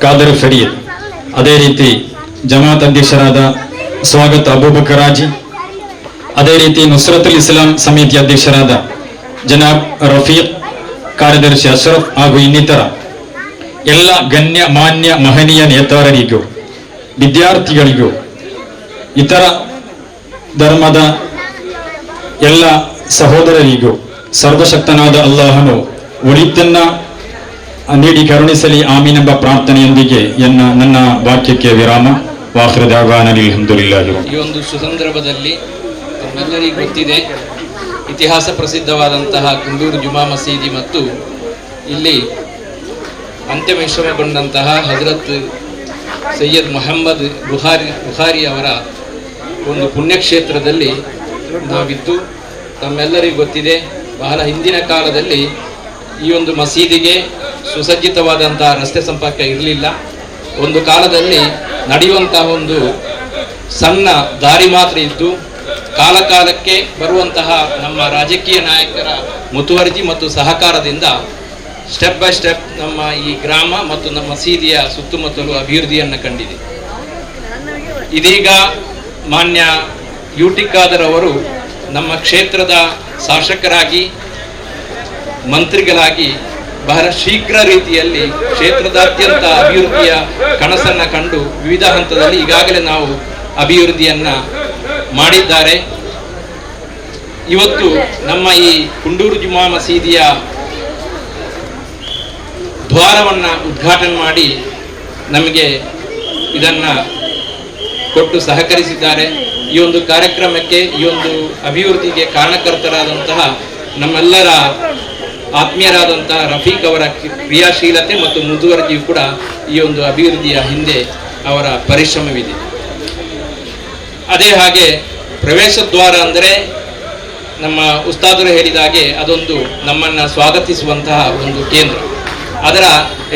ಖಾದರ್ ಫರೀದ್, ಅದೇ ರೀತಿ ಜಮಾತ್ ಅಧ್ಯಕ್ಷರಾದ ಸ್ವಾಗತ್ ಅಬೂಬಕರ್ ಹಾಜಿ, ಅದೇ ರೀತಿ ನುಸ್ರತ್ ಇಸ್ಲಾಂ ಸಮಿತಿ ಅಧ್ಯಕ್ಷರಾದ ಜನಾಬ್ ರಫೀಕ್, ಕಾರ್ಯದರ್ಶಿ ಅಶ್ರಫ್ ಹಾಗೂ ಇನ್ನಿತರ ಎಲ್ಲ ಗಣ್ಯ ಮಾನ್ಯ ಮಹನೀಯ ನೇತಾರರಿಗೂ, ವಿದ್ಯಾರ್ಥಿಗಳಿಗೂ, ಇತರ ಧರ್ಮದ ಎಲ್ಲ ಸಹೋದರರಿಗೂ ಸರ್ವಶಕ್ತನಾದ ಅಲ್ಲಾಹನು ಒಳಿತನ್ನ ನೀಡಿ ಕರುಣಿಸಲಿ ಆಮೀನ್ ಎಂಬ ಪ್ರಾರ್ಥನೆಯೊಂದಿಗೆ ನನ್ನ ವಾಕ್ಯಕ್ಕೆ ವಿರಾಮ. ವಾಖಿರ್ ದಅವಾನಾ ಅಲ್ಹಮ್ದುಲಿಲ್ಲಾಹಿ. ಈ ಒಂದು ಸುಸಂದರ್ಭದಲ್ಲಿ ನಮ್ಮೆಲ್ಲರಿಗೂ ಗೊತ್ತಿದೆ, ಇತಿಹಾಸ ಪ್ರಸಿದ್ಧವಾದಂತಹ ಕುಂದೂರು ಜುಮಾ ಮಸೀದಿ ಮತ್ತು ಇಲ್ಲಿ ಅಂತ್ಯವಿಶ್ರಮಗೊಂಡಂತಹ ಹಜರತ್ ಸೈಯದ್ ಮೊಹಮ್ಮದ್ ಬುಖಾರಿ ಅವರ ಒಂದು ಪುಣ್ಯಕ್ಷೇತ್ರದಲ್ಲಿ ನಾವಿದ್ದು, ತಮ್ಮೆಲ್ಲರಿಗೂ ಗೊತ್ತಿದೆ, ಬಹಳ ಹಿಂದಿನ ಕಾಲದಲ್ಲಿ ಈ ಒಂದು ಮಸೀದಿಗೆ ಸುಸಜ್ಜಿತವಾದಂತಹ ರಸ್ತೆ ಸಂಪರ್ಕ ಇರಲಿಲ್ಲ. ಒಂದು ಕಾಲದಲ್ಲಿ ನಡೆಯುವಂತಹ ಒಂದು ಸಣ್ಣ ದಾರಿ ಮಾತ್ರ ಇದ್ದು, ಕಾಲಕಾಲಕ್ಕೆ ಬರುವಂತಹ ನಮ್ಮ ರಾಜಕೀಯ ನಾಯಕರ ಮುತುವರ್ಜಿ ಮತ್ತು ಸಹಕಾರದಿಂದ ಸ್ಟೆಪ್ ಬೈ ಸ್ಟೆಪ್ ನಮ್ಮ ಈ ಗ್ರಾಮ ಮತ್ತು ನಮ್ಮ ಮಸೀದಿಯ ಸುತ್ತಮುತ್ತಲು ಅಭಿವೃದ್ಧಿಯನ್ನು ಕಂಡಿದೆ. ಇದೀಗ ಮಾನ್ಯ ಯುಟಿ ಖಾದರ್ ಅವರು ನಮ್ಮ ಕ್ಷೇತ್ರದ ಶಾಸಕರಾಗಿ, ಮಂತ್ರಿಗಳಾಗಿ ಬಹಳ ಶೀಘ್ರ ರೀತಿಯಲ್ಲಿ ಕ್ಷೇತ್ರದಾದ್ಯಂತ ಅಭಿವೃದ್ಧಿಯ ಕನಸನ್ನು ಕಂಡು ವಿವಿಧ ಹಂತದಲ್ಲಿ ಈಗಾಗಲೇ ನಾವು ಅಭಿವೃದ್ಧಿಯನ್ನು ಮಾಡಿದ್ದಾರೆ. ಇವತ್ತು ನಮ್ಮ ಈ ಕುಂಡೂರು ಜುಮಾ ಮಸೀದಿಯ ದ್ವಾರವನ್ನು ಉದ್ಘಾಟನೆ ಮಾಡಿ ನಮಗೆ ಇದನ್ನು ಕೊಟ್ಟು ಸಹಕರಿಸಿದ್ದಾರೆ. ಈ ಒಂದು ಕಾರ್ಯಕ್ರಮಕ್ಕೆ, ಈ ಒಂದು ಅಭಿವೃದ್ಧಿಗೆ ಕಾರಣಕರ್ತರಾದಂತಹ ನಮ್ಮೆಲ್ಲರ ಆತ್ಮೀಯರಾದಂತಹ ರಫೀಕ್ ಅವರ ಕ್ರಿಯಾಶೀಲತೆ ಮತ್ತು ಮುತುವರ್ಜಿಯು ಕೂಡ ಈ ಒಂದು ಅಭಿವೃದ್ಧಿಯ ಹಿಂದೆ ಅವರ ಪರಿಶ್ರಮವಿದೆ. ಅದೇ ಹಾಗೆ ಪ್ರವೇಶ ದ್ವಾರ ಅಂದರೆ ನಮ್ಮ ಉಸ್ತಾದರು ಹೇಳಿದ ಹಾಗೆ ಅದೊಂದು ನಮ್ಮನ್ನು ಸ್ವಾಗತಿಸುವಂತಹ ಒಂದು ಕೇಂದ್ರ. ಅದರ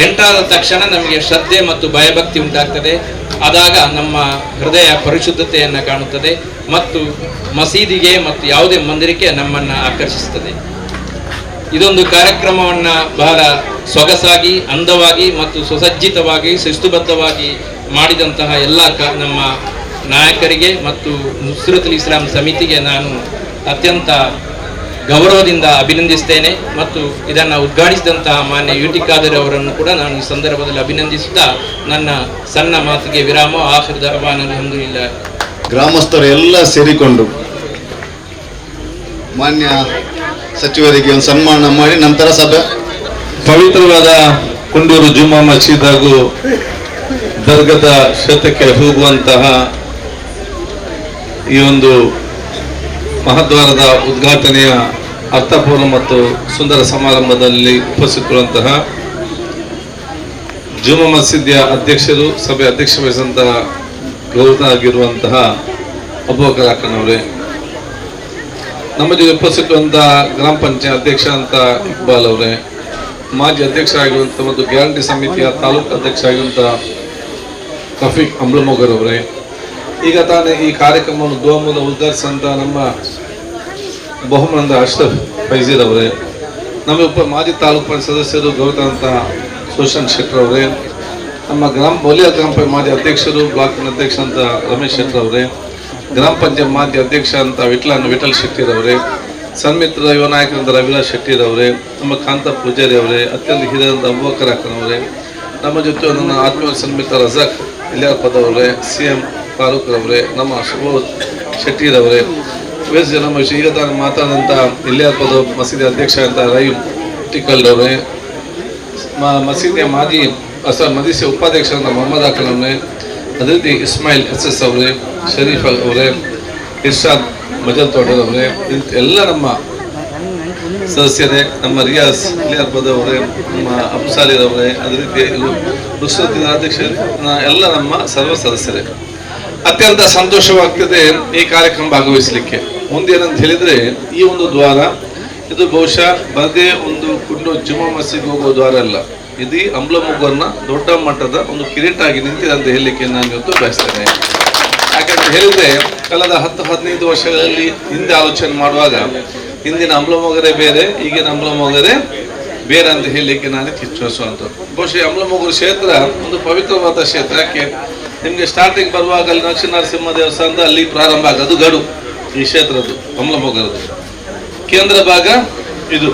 ಎಂಟರಾದ ತಕ್ಷಣ ನಮಗೆ ಶ್ರದ್ಧೆ ಮತ್ತು ಭಯಭಕ್ತಿ ಉಂಟಾಗ್ತದೆ. ಆದಾಗ ನಮ್ಮ ಹೃದಯ ಪರಿಶುದ್ಧತೆಯನ್ನು ಕಾಣುತ್ತದೆ ಮತ್ತು ಮಸೀದಿಗೆ ಮತ್ತು ಯಾವುದೇ ಮಂದಿರಕ್ಕೆ ನಮ್ಮನ್ನು ಆಕರ್ಷಿಸುತ್ತದೆ. ಇದೊಂದು ಕಾರ್ಯಕ್ರಮವನ್ನು ಬಹಳ ಸೊಗಸಾಗಿ, ಅಂದವಾಗಿ ಮತ್ತು ಸುಸಜ್ಜಿತವಾಗಿ, ಶಿಸ್ತುಬದ್ಧವಾಗಿ ಮಾಡಿದಂತಹ ಎಲ್ಲ ನಮ್ಮ ನಾಯಕರಿಗೆ ಮತ್ತು ನುಸ್ರತುಲ್ ಇಸ್ಲಾಂ ಸಮಿತಿಗೆ ನಾನು ಅತ್ಯಂತ ಗೌರವದಿಂದ ಅಭಿನಂದಿಸ್ತೇನೆ. ಮತ್ತು ಇದನ್ನು ಉದ್ಘಾಟಿಸಿದಂತಹ ಮಾನ್ಯ ಯುಟಿ ಖಾದರ್ ಅವರನ್ನು ಕೂಡ ನಾನು ಈ ಸಂದರ್ಭದಲ್ಲಿ ಅಭಿನಂದಿಸುತ್ತಾ ನನ್ನ ಸಣ್ಣ ಮಾತಿಗೆ ವಿರಾಮ. ಆಖಿರ್ ದಅವಾನ ಅಲ್ಹಮ್ದುಲಿಲ್ಲಾಹ್. ಗ್ರಾಮಸ್ಥರು ಎಲ್ಲ ಸೇರಿಕೊಂಡು ಮಾನ್ಯ ಸಚಿವರಿಗೆ ಒಂದು ಸನ್ಮಾನ ಮಾಡಿ ನಂತರ ಸಭೆ. ಪವಿತ್ರವಾದ ಕುಂಡೂರು ಜುಮ್ಮಾ ಮಸೀದ್ ಹಾಗೂ ದರ್ಗದ ಕ್ಷೇತ್ರಕ್ಕೆ ಹೋಗುವಂತಹ ಈ ಒಂದು ಮಹದ್ವಾರದ ಉದ್ಘಾಟನೆಯ ಅರ್ಥಪೂರ್ಣ ಮತ್ತು ಸುಂದರ ಸಮಾರಂಭದಲ್ಲಿ ಉಪಸ್ಥಿತರುವಂತಹ ಜುಮ್ಮಾ ಮಸೀದಿಯ ಅಧ್ಯಕ್ಷರು, ಸಭೆ ಅಧ್ಯಕ್ಷ ವಹಿಸಿದಂತಹ ಗೌರವರಾಗಿರುವಂತಹ ಅಬೂಬಕರ್ ಅಕ್ಕನವರೇ, ನಮ್ಮ ಜೊತೆ ಉಪಸ್ಥಿತರುವಂತಹ ಗ್ರಾಮ ಪಂಚಾಯತ್ ಅಧ್ಯಕ್ಷ ಅಂತ ಇಕ್ಬಾಲ್ ಅವರೇ, ಮಾಜಿ ಅಧ್ಯಕ್ಷರಾಗಿರುವಂಥ ಮತ್ತು ಗ್ಯಾರಂಟಿ ಸಮಿತಿಯ ತಾಲೂಕು ಅಧ್ಯಕ್ಷರಾಗಿರುವಂತಹ ರಫೀಕ್ ಅಂಬ್ಲಮೋಗರ್ ಅವರೇ, ಈಗ ತಾನೇ ಈ ಕಾರ್ಯಕ್ರಮವನ್ನು ಗೋಮೂಲ ಉದ್ಘಾಟಿಸಿದಂಥ ನಮ್ಮ ಬಹುಮಾನದ ಅಶ್ರಫ್ ಫೈಜೀರ್ ಅವರೇ, ನಮ್ಮ ಮಾಜಿ ತಾಲೂಕು ಪಂಚಾಯತ್ ಸದಸ್ಯರು ಗೌರವಾಂತ ಸುಶಾಂತ್ ಶೆಟ್ಟರ್ ಅವರೇ, ನಮ್ಮ ವಲಯ ಗ್ರಾಮ ಪಂಚಾಯತ್ ಮಾಜಿ ಅಧ್ಯಕ್ಷರು, ಬ್ಲಾಕ್ ಅಧ್ಯಕ್ಷ ಅಂತ ರಮೇಶ್ ಶೆಟ್ಟರ್ ಅವರೇ, ಗ್ರಾಮ ಪಂಚಾಯತ್ ಮಾಜಿ ಅಧ್ಯಕ್ಷ ಅಂತ ವಿಠಲ್ ಶೆಟ್ಟಿರ್ ಅವರೇ, ಸನ್ಮಿತ್ರ ಯುವ ನಾಯಕರಂತ ರವಿರಾಜ್ ಶೆಟ್ಟಿರ್ ಅವರೇ, ನಮ್ಮ ಕಾಂತ ಪೂಜಾರಿ ಅವರೇ, ಅತ್ಯಂತ ಹಿರಿಯರಂತ ಅಬೂಬಕರ್ ಅಕ್ಕನವರೇ, ನಮ್ಮ ಜೊತೆ ನನ್ನ ಆತ್ಮೀಯ ಸನ್ಮಿತ್ರ ರಜಾಕ್ ಇಲಿಯಾಪದ್ ಅವರೇ, CM ಫಾರೂಕ್ ಅವರೇ, ನಮ್ಮ ಶುಭೋದ್ ಶೆಟ್ಟಿರ್ ಅವರೇ, ನಮ್ಮ ಈಗ ತಾನು ಮಾತಾಡಿದಂಥ ಇಲಿಯಾಪದ್ ಮಸೀದಿ ಅಧ್ಯಕ್ಷ ಅಂತ ರಹೀಮ್ ಟಿಕಲ್ ಅವರೇ, ಮಸೀದಿಯ ಮಾಜಿ ಮದೀಸಿಯ ಉಪಾಧ್ಯಕ್ಷ ಅಂತ ಮೊಹಮ್ಮದ್ ಅಕಲ್ ಅವರೇ, ಅದೇ ರೀತಿ ಇಸ್ಮಾಯಿಲ್ SS ಅವರೇ, ಶರೀಫ್ ಅವರೇ, ಇರ್ಷಾದ್ ಮಜಲ್ ತೋಟರ್ ಅವರೇ, ಎಲ್ಲ ನಮ್ಮ ಸದಸ್ಯರೇ, ನಮ್ಮ ರಿಯಾಜ್ ಇಲಿಯಾಪದ್ ಅವರೇ, ನಮ್ಮ ಅಬ್ಸಾಲಿರ್ ಅವರೇ, ಅದೇ ರೀತಿ ನುಸ್ರತಿನ ಅಧ್ಯಕ್ಷ ಎಲ್ಲ ನಮ್ಮ ಸರ್ವ ಸದಸ್ಯರೇ, ಅತ್ಯಂತ ಸಂತೋಷವಾಗ್ತದೆ ಈ ಕಾರ್ಯಕ್ರಮ ಭಾಗವಹಿಸಲಿಕ್ಕೆ. ಮುಂದೇನಂತ ಹೇಳಿದ್ರೆ, ಈ ಒಂದು ದ್ವಾರ ಇದು ಬಹುಶಃ ಬರದೇ ಒಂದು ಕುಂಡೂರು ಜುಮ್ಮಾ ಮಸೀದಿಗೆ ಹೋಗೋ ದ್ವಾರ ಅಲ್ಲ, ಇದು ಅಂಬ್ಲಮೋಗರ್ನ ದೊಡ್ಡ ಮಟ್ಟದ ಒಂದು ಕಿರೀಟ ಆಗಿ ನಿಂತಿದೆ ಅಂತ ಹೇಳಲಿಕ್ಕೆ ನಾನು ಇವತ್ತು ಬಯಸ್ತೇನೆ. ಯಾಕಂತ ಹೇಳಿದ್ರೆ, ಕಳೆದ 10-15 ವರ್ಷಗಳಲ್ಲಿ ಹಿಂದೆ ಆಲೋಚನೆ ಮಾಡುವಾಗ ಹಿಂದಿನ ಅಂಬ್ಲಮೋಗರೇ ಬೇರೆ, ಈಗಿನ ಅಂಬ್ಲಮೋಗರೇ ಬೇರೆ ಅಂತ ಹೇಳಲಿಕ್ಕೆ ನಾನು ಕಿಚ್ಚುವಂಥದ್ದು. ಬಹುಶಃ ಅಂಬ್ಲಮೋಗರ ಕ್ಷೇತ್ರ ಒಂದು ಪವಿತ್ರವಾದ ಕ್ಷೇತ್ರ. ಯಾಕೆ ನಿಮಗೆ ಸ್ಟಾರ್ಟಿಂಗ್ ಬರುವಾಗ ಅಲ್ಲಿ ಲಕ್ಷ್ಮೀ ನರಸಿಂಹ ದೇವಸ್ಥಾನದ ಅಲ್ಲಿ ಪ್ರಾರಂಭ ಆಗೋದು ಗಡು ಈ ಕ್ಷೇತ್ರದ್ದು ಅಂಬ್ಲಮೋಗರದ್ದು. ಕೇಂದ್ರ ಭಾಗ ಇದು,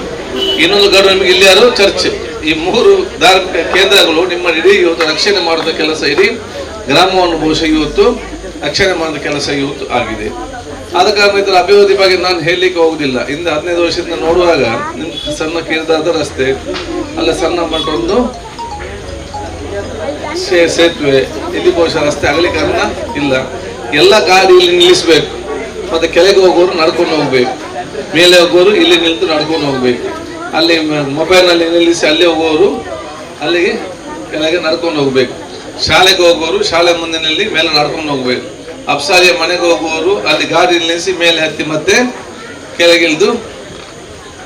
ಇನ್ನೊಂದು ಗಡು ನಿಮಗೆ ಇಲ್ಲಿ ಯಾರು ಚರ್ಚ್. ಈ 3 ಧಾರ್ಮಿಕ ಕೇಂದ್ರಗಳು ನಿಮ್ಮ ಇಡೀ ಇವತ್ತು ರಕ್ಷಣೆ ಮಾಡಿದ ಕೆಲಸ, ಇಡೀ ಗ್ರಾಮವನ್ನು ಬಹುಶಃ ಇವತ್ತು ರಕ್ಷಣೆ ಮಾಡಿದ ಕೆಲಸ ಇವತ್ತು ಆಗಿದೆ. ಆದ ಕಾರಣ ಇದರ ಅಭಿವೃದ್ಧಿ ಬಗ್ಗೆ ನಾನು ಹೇಳಲಿಕ್ಕೆ ಹೋಗುದಿಲ್ಲ. ಇಂದ 15 ವರ್ಷದಿಂದ ನೋಡುವಾಗ ನಿಮ್ ಸಣ್ಣ ಕಿರಿದಾದ ರಸ್ತೆ, ಅಲ್ಲ ಸಣ್ಣ ಮಟ್ಟ ಒಂದು ಸೇತುವೆ, ಇಲ್ಲಿ ಬಹುಶಃ ರಸ್ತೆ ಅಗಲೀಕರಣ ಇಲ್ಲ. ಎಲ್ಲ ಗಾಡಿ ಇಲ್ಲಿ ನಿಲ್ಲಿಸಬೇಕು, ಮತ್ತೆ ಕೆಳಗೆ ಹೋಗೋರು ನಡ್ಕೊಂಡು ಹೋಗ್ಬೇಕು, ಮೇಲೆ ಹೋಗೋರು ಇಲ್ಲಿ ನಿಂತು ನಡ್ಕೊಂಡು ಹೋಗ್ಬೇಕು. ಅಲ್ಲಿ ಮೊಬೈಲ್ನಲ್ಲಿ ನಿಲ್ಲಿಸಿ ಅಲ್ಲಿ ಹೋಗೋರು ಅಲ್ಲಿಗೆ ಕೆಳಗೆ ನಡ್ಕೊಂಡು ಹೋಗ್ಬೇಕು. ಶಾಲೆಗೆ ಹೋಗೋರು ಶಾಲೆ ಮುಂದಿನಲ್ಲಿ ಮೇಲೆ ನಡ್ಕೊಂಡು ಹೋಗ್ಬೇಕು. ಅಪ್ಸಾಲಿಯ ಮನೆಗೆ ಹೋಗುವವರು ಅಲ್ಲಿ ಗಾಡಿ ನಿಲ್ಲಿಸಿ ಮೇಲೆ ಹತ್ತಿ ಮತ್ತೆ ಕೆಳಗಿಳಿದು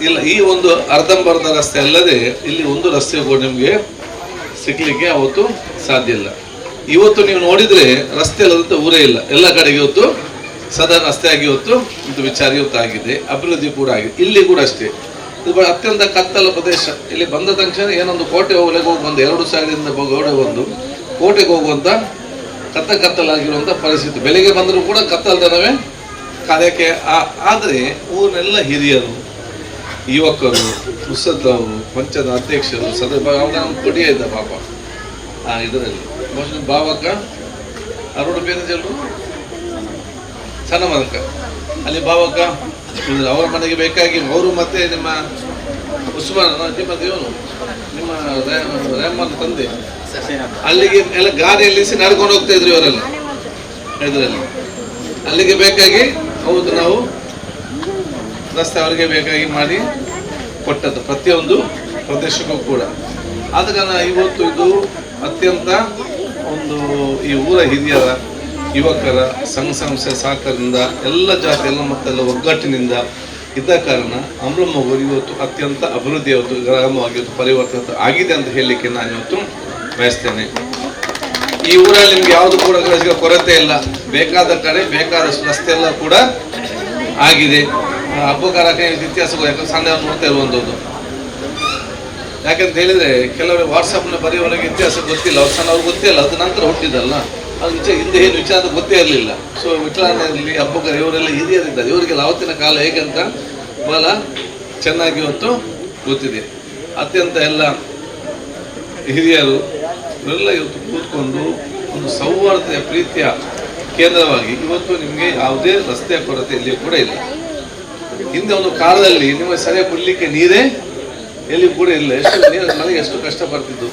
ಇಲ್ಲ. ಈ ಒಂದು ಅರ್ಧಂಬರ್ಧ ರಸ್ತೆ ಅಲ್ಲದೆ ಇಲ್ಲಿ ಒಂದು ರಸ್ತೆ ಕೂಡ ನಿಮಗೆ ಸಿಗ್ಲಿಕ್ಕೆ ಅವತ್ತು ಸಾಧ್ಯ ಇಲ್ಲ. ಇವತ್ತು ನೀವು ನೋಡಿದ್ರೆ ರಸ್ತೆ ಅಲ್ಲದಂತ ಊರೇ ಇಲ್ಲ. ಎಲ್ಲ ಕಡೆಗೆ ಇವತ್ತು ಸದಾ ರಸ್ತೆ ಆಗಿ ಇವತ್ತು ಒಂದು ವಿಚಾರ ಇವತ್ತು ಆಗಿದೆ, ಅಭಿವೃದ್ಧಿ ಕೂಡ ಆಗಿದೆ. ಇಲ್ಲಿ ಕೂಡ ಅಷ್ಟೇ, ಇದು ಅತ್ಯಂತ ಕತ್ತಲ ಪ್ರದೇಶ. ಇಲ್ಲಿ ಬಂದ ತಕ್ಷಣ ಏನೊಂದು ಕೋಟೆ ಹೋಗ್ಲಿಕ್ಕೆ ಹೋಗುವಂತ 2 ಸೈಡಿಂದ ಗೋಡೆ ಒಂದು ಕೋಟೆಗೆ ಹೋಗುವಂತ ಕತ್ತಲಾಗಿರುವಂತ ಪರಿಸ್ಥಿತಿ. ಬೆಳಿಗ್ಗೆ ಬಂದರೂ ಕೂಡ ಕತ್ತಲ್ದನವೇ ಕಾರ್ಯಕ್ಕೆ. ಆದರೆ ಊರಿನೆಲ್ಲ ಹಿರಿಯರು, ಯುವಕರು, ಮುಸದ್ದವರು, ಪಂಚದ ಅಧ್ಯಕ್ಷರು, ಕೊಡಿಯ ಇದ್ದ ಪಾಪ ಇದರಲ್ಲಿ ಬಾವಕ್ಕ ಅರುಣ್ ಬೇರೆ ಜಲ್ರು ಸಣ್ಣ ಮದಕ ಅಲ್ಲಿ ಬಾವಕ್ಕ ಅವರ ಮನೆಗೆ ಬೇಕಾಗಿ ಅವರು ಮತ್ತೆ ನಿಮ್ಮ ಉಸ್ಮಾನ್ ನಿಮ್ಮ ದೇವನು ನಿಮ್ಮ ರೇಹಮಾನ್ ತಂದೆ ಅಲ್ಲಿಗೆ ಎಲ್ಲ ಗಾಡಿಯಲ್ಲಿ ನಡ್ಕೊಂಡು ಹೋಗ್ತಾ ಇದ್ರು ಇವರೆಲ್ಲ ಇದರಲ್ಲಿ. ಅಲ್ಲಿಗೆ ಬೇಕಾಗಿ ಹೌದು ನಾವು ರಸ್ತೆ ಅವರಿಗೆ ಬೇಕಾಗಿ ಮಾಡಿ ಕೊಟ್ಟದ್ದು ಪ್ರತಿಯೊಂದು ಪ್ರದೇಶಕ್ಕೂ ಕೂಡ. ಆದ ಕಾರಣ ಇವತ್ತು ಇದು ಅತ್ಯಂತ ಒಂದು ಈ ಊರ ಹಿರಿಯರ ಯುವಕರ ಸಂಘ ಸಂಸ್ಥೆ ಸಹಕಾರದಿಂದ ಎಲ್ಲ ಜಾತಿ ಎಲ್ಲ ಮತ್ತೆಲ್ಲ ಒಗ್ಗಟ್ಟಿನಿಂದ ಇದ್ದ ಕಾರಣ ಅಮ್ಲಮೊಗರು ಇವತ್ತು ಅತ್ಯಂತ ಅಭಿವೃದ್ಧಿ ಇವತ್ತು ಗ್ರಾಮವಾಗಿ ಇವತ್ತು ಪರಿವರ್ತನೆ ಆಗಿದೆ ಅಂತ ಹೇಳಲಿಕ್ಕೆ ನಾನು ಇವತ್ತು ಬಯಸ್ತೇನೆ. ಈ ಊರಲ್ಲಿ ನಿಮ್ಗೆ ಯಾವುದು ಕೂಡ ಕೊರತೆ ಇಲ್ಲ, ಬೇಕಾದ ಕಡೆ ಬೇಕಾದಷ್ಟು ರಸ್ತೆ ಎಲ್ಲ ಕೂಡ ಆಗಿದೆ. ಹಬ್ಬಕಾರ ಇತಿಹಾಸ ಸಣ್ಣ ನೋಡ್ತಾ ಇರುವಂಥದ್ದು. ಯಾಕಂತ ಹೇಳಿದ್ರೆ ಕೆಲವರು ವಾಟ್ಸಪ್ನ ಬರೆಯುವವರೆಗೆ ಇತಿಹಾಸ ಗೊತ್ತಿಲ್ಲ, ಅವ್ರು ಸಣ್ಣ ಅವ್ರಿಗೆ ಗೊತ್ತಿಲ್ಲ, ಅದು ನಂತರ ಹುಟ್ಟಿದಲ್ಲ, ಅದು ಹಿಂದೆ ಏನು ವಿಚಾರ ಅಂತ ಗೊತ್ತೇ ಇರಲಿಲ್ಲ. ಸೊ ವಿಠಲನಲ್ಲಿ ಹಬ್ಬಕಾರ ಇವರೆಲ್ಲ ಹಿರಿಯರಿದ್ದಾರೆ, ಇವರಿಗೆಲ್ಲ ಆವತ್ತಿನ ಕಾಲ ಹೇಗಂತ ಬಹಳ ಚೆನ್ನಾಗಿ ಇವತ್ತು ಗೊತ್ತಿದೆ. ಅತ್ಯಂತ ಎಲ್ಲ ಹಿರಿಯರು ಇವರೆಲ್ಲ ಇವತ್ತು ಕೂತ್ಕೊಂಡು ಒಂದು ಸೌಹಾರ್ದತೆಯ ಪ್ರೀತಿಯ ಕೇಂದ್ರವಾಗಿ ಇವತ್ತು ನಿಮಗೆ ಯಾವುದೇ ರಸ್ತೆಯ ಕೊರತೆ ಇಲ್ಲಿ ಕೂಡ ಇಲ್ಲ. ಹಿಂದೆ ಒಂದು ಕಾಲದಲ್ಲಿ ನಿಮಗೆ ಸರಿಯಾಗಿ ಕುಡಿಲಿಕ್ಕೆ ನೀರೇ ಎಲ್ಲಿ ಕೂಡ ಇಲ್ಲ, ಎಷ್ಟು ನೀರು ಮನೆಗೆ ಎಷ್ಟು ಕಷ್ಟಪಡ್ತಿದ್ದು.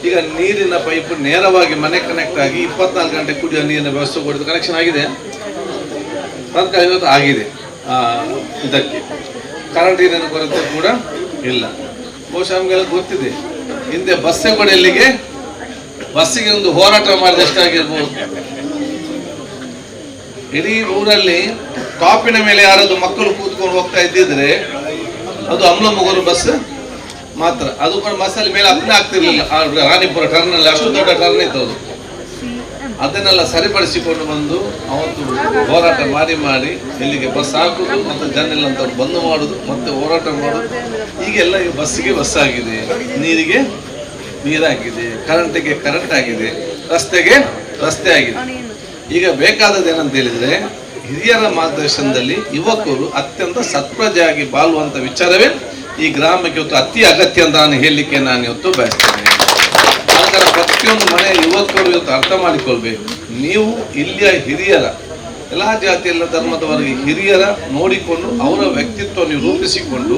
ಈಗ ನೀರಿನ ಪೈಪ್ ನೇರವಾಗಿ ಮನೆ ಕನೆಕ್ಟ್ ಆಗಿ 24 ಗಂಟೆ ಕುಡಿಯೋ ನೀರಿನ ವ್ಯವಸ್ಥೆ ಕೊಡಿದ್ದು ಕನೆಕ್ಷನ್ ಆಗಿದೆ, ಸರ್ಕಾರ ಇವತ್ತು ಆಗಿದೆ. ಇದಕ್ಕೆ ಕರೆಂಟಿನ ಕೊರತೆ ಕೂಡ ಇಲ್ಲ. ಬಹುಶಃ ನಮಗೆಲ್ಲ ಗೊತ್ತಿದೆ, ಹಿಂದೆ ಬಸ್ಸೇ ಕೂಡ ಇಲ್ಲಿಗೆ ಬಸ್ಸಿಗೆ ಒಂದು ಹೋರಾಟ ಮಾಡಿದ ಎಷ್ಟಾಗಿರ್ಬೋದು. ಇಡೀ ಊರಲ್ಲಿ ಟಾಪಿನ ಮೇಲೆ ಯಾರಾದ್ರು ಮಕ್ಕಳು ಕೂತ್ಕೊಂಡು ಹೋಗ್ತಾ ಇದ್ದಿದ್ರೆ ಅದು ಅಮ್ಲಮೊಗರು ಬಸ್ ಮಾತ್ರ. ಅದು ಕೂಡ ಬಸ್ಸಲ್ಲಿ ಮೇಲೆ ಅಪ್ನೆ ಆಗ್ತಿರ್ಲಿಲ್ಲ. ರಾಣಿಪುರ ಟರ್ನಲ್ಲಿ ಅಷ್ಟು ದೊಡ್ಡ ಟರ್ನ್ ಇತ್ತು ಅದು. ಅದನ್ನೆಲ್ಲ ಸರಿಪಡಿಸಿಕೊಂಡು ಬಂದು ಅವತ್ತು ಹೋರಾಟ ಮಾಡಿ ಇಲ್ಲಿಗೆ ಬಸ್ ಹಾಕುದು ಮತ್ತೆ ಜನ ಅಂತ ಬಂದ್ ಮಾಡುದು ಮತ್ತೆ ಹೋರಾಟ ಮಾಡುದು. ಈಗೆಲ್ಲ ಈ ಬಸ್ಸಿಗೆ ಬಸ್ ಆಗಿದೆ, ನೀರಿಗೆ ನೀರಾಗಿದೆ, ಕರೆಂಟಿಗೆ ಕರೆಂಟ್ ಆಗಿದೆ, ರಸ್ತೆಗೆ ರಸ್ತೆ ಆಗಿದೆ. ಈಗ ಬೇಕಾದದ್ದು ಏನಂತ ಹೇಳಿದ್ರೆ ಹಿರಿಯರ ಮಾರ್ಗದರ್ಶನದಲ್ಲಿ ಯುವಕರು ಅತ್ಯಂತ ಸತ್ಪ್ರಜೆಯಾಗಿ ಬಾಳುವಂತ ವಿಚಾರವೇ ಈ ಗ್ರಾಮಕ್ಕೆ ಇವತ್ತು ಅತಿ ಅಗತ್ಯ ಅಂತ ನಾನು ಹೇಳಲಿಕ್ಕೆ ನಾನು ಇವತ್ತು ಬಯಸ್ತೇನೆ. ಅದರ ಪ್ರತಿಯೊಂದು ಮನೆಯ ಯುವಕರು ಇವತ್ತು ಅರ್ಥ ಮಾಡಿಕೊಳ್ಬೇಕು. ನೀವು ಇಲ್ಲಿಯ ಹಿರಿಯರ ಎಲ್ಲ ಜಾತಿ ಎಲ್ಲ ಧರ್ಮದವರಿಗೆ ಹಿರಿಯರ ನೋಡಿಕೊಂಡು ಅವರ ವ್ಯಕ್ತಿತ್ವ ನೀವು ರೂಪಿಸಿಕೊಂಡು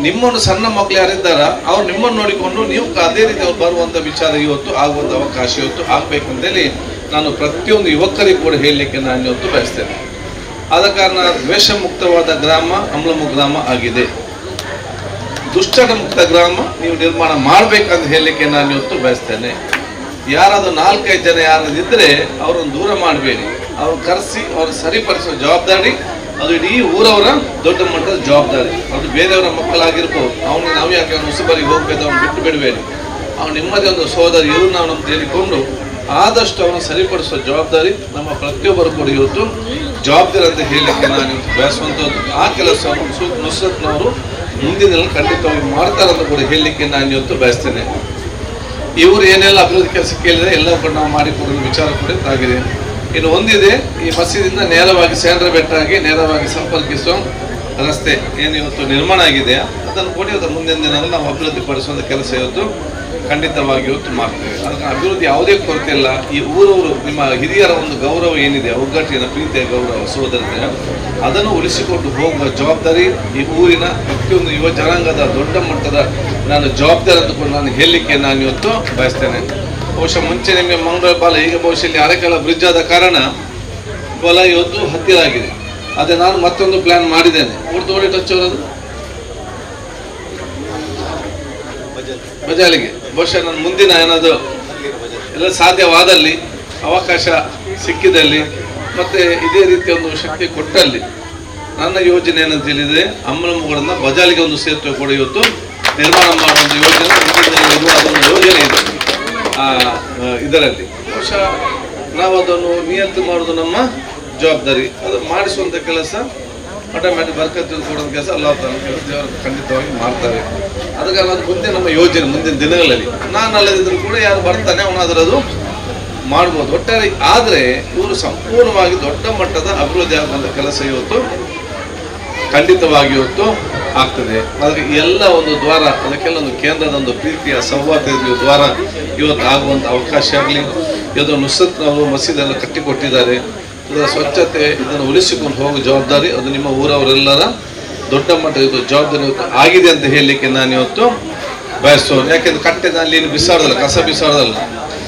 ನಿಮ್ಮನ್ನು ಸಣ್ಣ ಮಕ್ಕಳು ಯಾರಿದ್ದಾರ ಅವ್ರು ನಿಮ್ಮನ್ನು ನೋಡಿಕೊಂಡು ನೀವು ಅದೇ ರೀತಿ ಅವ್ರು ಬರುವಂತ ವಿಚಾರ ಇವತ್ತು ಆಗುವಂತ ಅವಕಾಶ ಇವತ್ತು ಆಗ್ಬೇಕಂತೇಳಿ ನಾನು ಪ್ರತಿಯೊಂದು ಯುವಕರಿಗೂ ಕೂಡ ಹೇಳಲಿಕ್ಕೆ ನಾನು ಇವತ್ತು ಬಯಸ್ತೇನೆ. ಆದ ಕಾರಣ ದ್ವೇಷ ಮುಕ್ತವಾದ ಗ್ರಾಮ ಅಮ್ಲಮೊಗರು ಗ್ರಾಮ ಆಗಿದೆ. ದುಶ್ಚಟ ಮುಕ್ತ ಗ್ರಾಮ ನೀವು ನಿರ್ಮಾಣ ಮಾಡ್ಬೇಕಂತ ಹೇಳಲಿಕ್ಕೆ ನಾನು ಇವತ್ತು ಬಯಸ್ತೇನೆ. ಯಾರಾದ್ರೂ 4-5 ಜನ ಯಾರಿದ್ರೆ ಅವ್ರನ್ನ ದೂರ ಮಾಡಬೇಡಿ, ಅವ್ರು ಕರೆಸಿ ಅವ್ರು ಸರಿಪಡಿಸೋ ಜವಾಬ್ದಾರಿ ಅದು ಇಡೀ ಊರವರ ದೊಡ್ಡ ಮಟ್ಟದ ಜವಾಬ್ದಾರಿ. ಅದು ಬೇರೆಯವರ ಮಕ್ಕಳಾಗಿರ್ಬೋದು, ಅವನಿಗೆ ನಾವು ಯಾಕೆ ಅವ್ನು ಹೊಸಬರಿಗೆ ಹೋಗ್ಬೇಕು, ಅವ್ನು ಬಿಟ್ಟು ಬಿಡಬೇಡಿ. ಅವ್ನು ನಿಮ್ಮದೇ ಒಂದು ಸೋದರ ಇವ್ರು ನಾವು ನಮ್ಗೆ ಹೇಳಿಕೊಂಡು ಆದಷ್ಟು ಅವನು ಸರಿಪಡಿಸುವ ಜವಾಬ್ದಾರಿ ನಮ್ಮ ಪ್ರತಿಯೊಬ್ಬರು ಕೂಡ ಇವತ್ತು ಜವಾಬ್ದಾರಿ ಅಂತ ಹೇಳಲಿಕ್ಕೆ ನಾನು ಇವತ್ತು ಬಯಸುವಂಥದ್ದು. ಆ ಕೆಲಸವನ್ನು ನುಸ್ರತ್ನವರು ಮುಂದಿನ ಖಂಡಿತವಾಗಿ ಮಾಡ್ತಾರಂತ ಕೂಡ ಹೇಳಲಿಕ್ಕೆ ನಾನು ಇವತ್ತು ಬಯಸ್ತೇನೆ. ಇವರು ಏನೆಲ್ಲ ಅಭಿವೃದ್ಧಿ ಕೆಲಸ ಕೇಳಿದ್ರೆ ಎಲ್ಲ ಕೂಡ ನಾವು ಮಾಡಿಕೊಡೋ ವಿಚಾರ ಕೂಡ ಆಗಿದೆ. ಇನ್ನು ಒಂದಿದೆ, ಈ ಮಸೀದಿಯಿಂದ ನೇರವಾಗಿ ಸೇಂದ್ರ ಬೆಟ್ಟಾಗಿ ನೇರವಾಗಿ ಸಂಪರ್ಕಿಸುವ ರಸ್ತೆ ಏನು ಇವತ್ತು ನಿರ್ಮಾಣ ಆಗಿದೆ, ಅದನ್ನು ಕೂಡ ಇವತ್ತು ಮುಂದಿನ ದಿನದಲ್ಲಿ ನಾವು ಅಭಿವೃದ್ಧಿ ಪಡಿಸುವಂಥ ಕೆಲಸ ಇವತ್ತು ಖಂಡಿತವಾಗಿ ಇವತ್ತು ಮಾಡ್ತೇವೆ. ಅದಕ್ಕೆ ಅಭಿವೃದ್ಧಿ ಯಾವುದೇ ಕೊರತೆ ಇಲ್ಲ. ಈ ಊರವರು ನಿಮ್ಮ ಹಿರಿಯರ ಒಂದು ಗೌರವ ಏನಿದೆ, ಒಗ್ಗಟ್ಟಿನ ಪ್ರೀತಿಯ ಗೌರವ ಸೋದರತೆ, ಅದನ್ನು ಉಳಿಸಿಕೊಂಡು ಹೋಗುವ ಜವಾಬ್ದಾರಿ ಈ ಊರಿನ ಪ್ರತಿಯೊಂದು ಯುವ ಜನಾಂಗದ ದೊಡ್ಡ ಮಟ್ಟದ ನಾನು ಜವಾಬ್ದಾರಿ ಅಂದುಕೊಂಡು ನಾನು ಹೇಳಲಿಕ್ಕೆ ನಾನು ಇವತ್ತು ಬಯಸ್ತೇನೆ. ಬಹುಶಃ ಮುಂಚೆ ನಿಮಗೆ ಮಂಗಳೂರು ಪಾಲ, ಈಗ ಬಹುಶಃ ಇಲ್ಲಿ ಅರೆಕಾಲ ಬ್ರಿಡ್ಜ್ ಆದ ಕಾರಣ ಹೊಲ ಇವತ್ತು ಹತ್ತಿರ ಆಗಿದೆ. ಅದೇ ನಾನು ಮತ್ತೊಂದು ಪ್ಲಾನ್ ಮಾಡಿದ್ದೇನೆ. ಊರ್ದೋಡಿ ಟಚ್ ಅವರದು ಬಜಾಲಿಗೆ ಬಹುಶಃ ನಾನು ಮುಂದಿನ ಏನಾದರೂ ಎಲ್ಲ ಸಾಧ್ಯವಾದಲ್ಲಿ ಅವಕಾಶ ಸಿಕ್ಕಿದಲ್ಲಿ ಮತ್ತೆ ಇದೇ ರೀತಿಯ ಒಂದು ಶಕ್ತಿ ಕೊಟ್ಟಲ್ಲಿ ನನ್ನ ಯೋಜನೆ ಏನಂತ ಹೇಳಿದ್ರೆ ಅಮ್ಮನಮ್ಮಗಳನ್ನ ಬಜಾಲಿಗೆ ಒಂದು ಸೇತುವೆ ಕೂಡ ಇವತ್ತು ನಿರ್ಮಾಣ ಮಾಡುವಂಥ ಯೋಜನೆ ಅದೊಂದು ಯೋಜನೆ ಇದೆ. ಇದರಲ್ಲಿ ಬಹುಶಃ ನಾವು ಅದನ್ನು ನಿಯಂತ್ರಣ ಮಾಡೋದು ನಮ್ಮ ಜವಾಬ್ದಾರಿ. ಅದು ಮಾಡಿಸುವಂಥ ಕೆಲಸ ಆಟೋಮ್ಯಾಟಿಕ್ ಬರ್ಕತ್ತು ಕೊಡುವಂಥ ಕೆಲಸ ಅಲ್ಲ ದೇವರು ಖಂಡಿತವಾಗಿ ಮಾಡ್ತಾರೆ. ಅದಕ್ಕೆ ಅದು ಮುಂದೆ ನಮ್ಮ ಯೋಜನೆ ಮುಂದಿನ ದಿನಗಳಲ್ಲಿ ನಾನು ಅಲ್ಲದಿದ್ರು ಕೂಡ ಯಾರು ಬರ್ತಾನೆ ಅವನಾದ್ರೂ ಅದು ಮಾಡ್ಬೋದು ಒಟ್ಟಾರೆ. ಆದರೆ ಇವರು ಸಂಪೂರ್ಣವಾಗಿ ದೊಡ್ಡ ಮಟ್ಟದ ಅಭಿವೃದ್ಧಿ ಆಗುವಂಥ ಕೆಲಸ ಇವತ್ತು ಖಂಡಿತವಾಗಿ ಇವತ್ತು ಆಗ್ತದೆ. ಅದಕ್ಕೆ ಎಲ್ಲ ಒಂದು ದ್ವಾರ, ಅದಕ್ಕೆಲ್ಲ ಒಂದು ಕೇಂದ್ರದ ಒಂದು ಪ್ರೀತಿಯ ಸೌಹಾರ್ದ ದ್ವಾರ ಇವತ್ತು ಆಗುವಂಥ ಅವಕಾಶ ಆಗಲಿ. ಇವತ್ತು ನುಸ್ರತ್ನವರು ಮಸೀದೆಲ್ಲ ಕಟ್ಟಿಕೊಟ್ಟಿದ್ದಾರೆ. ಇದರ ಸ್ವಚ್ಛತೆ ಇದನ್ನು ಉಳಿಸಿಕೊಂಡು ಹೋಗುವ ಜವಾಬ್ದಾರಿ ಅದು ನಿಮ್ಮ ಊರವರೆಲ್ಲರ ದೊಡ್ಡ ಮಟ್ಟದ ಜವಾಬ್ದಾರಿ ಇವತ್ತು ಆಗಿದೆ ಅಂತ ಹೇಳಲಿಕ್ಕೆ ನಾನು ಇವತ್ತು ಬಯಸ್ತೇನೆ. ಯಾಕೆಂದ್ರೆ ಕಟ್ಟೆನಲ್ಲಿ ಏನು ಬಿಸಾಡೋದಲ್ಲ, ಕಸ ಬಿಸಾಡೋದಲ್ಲ,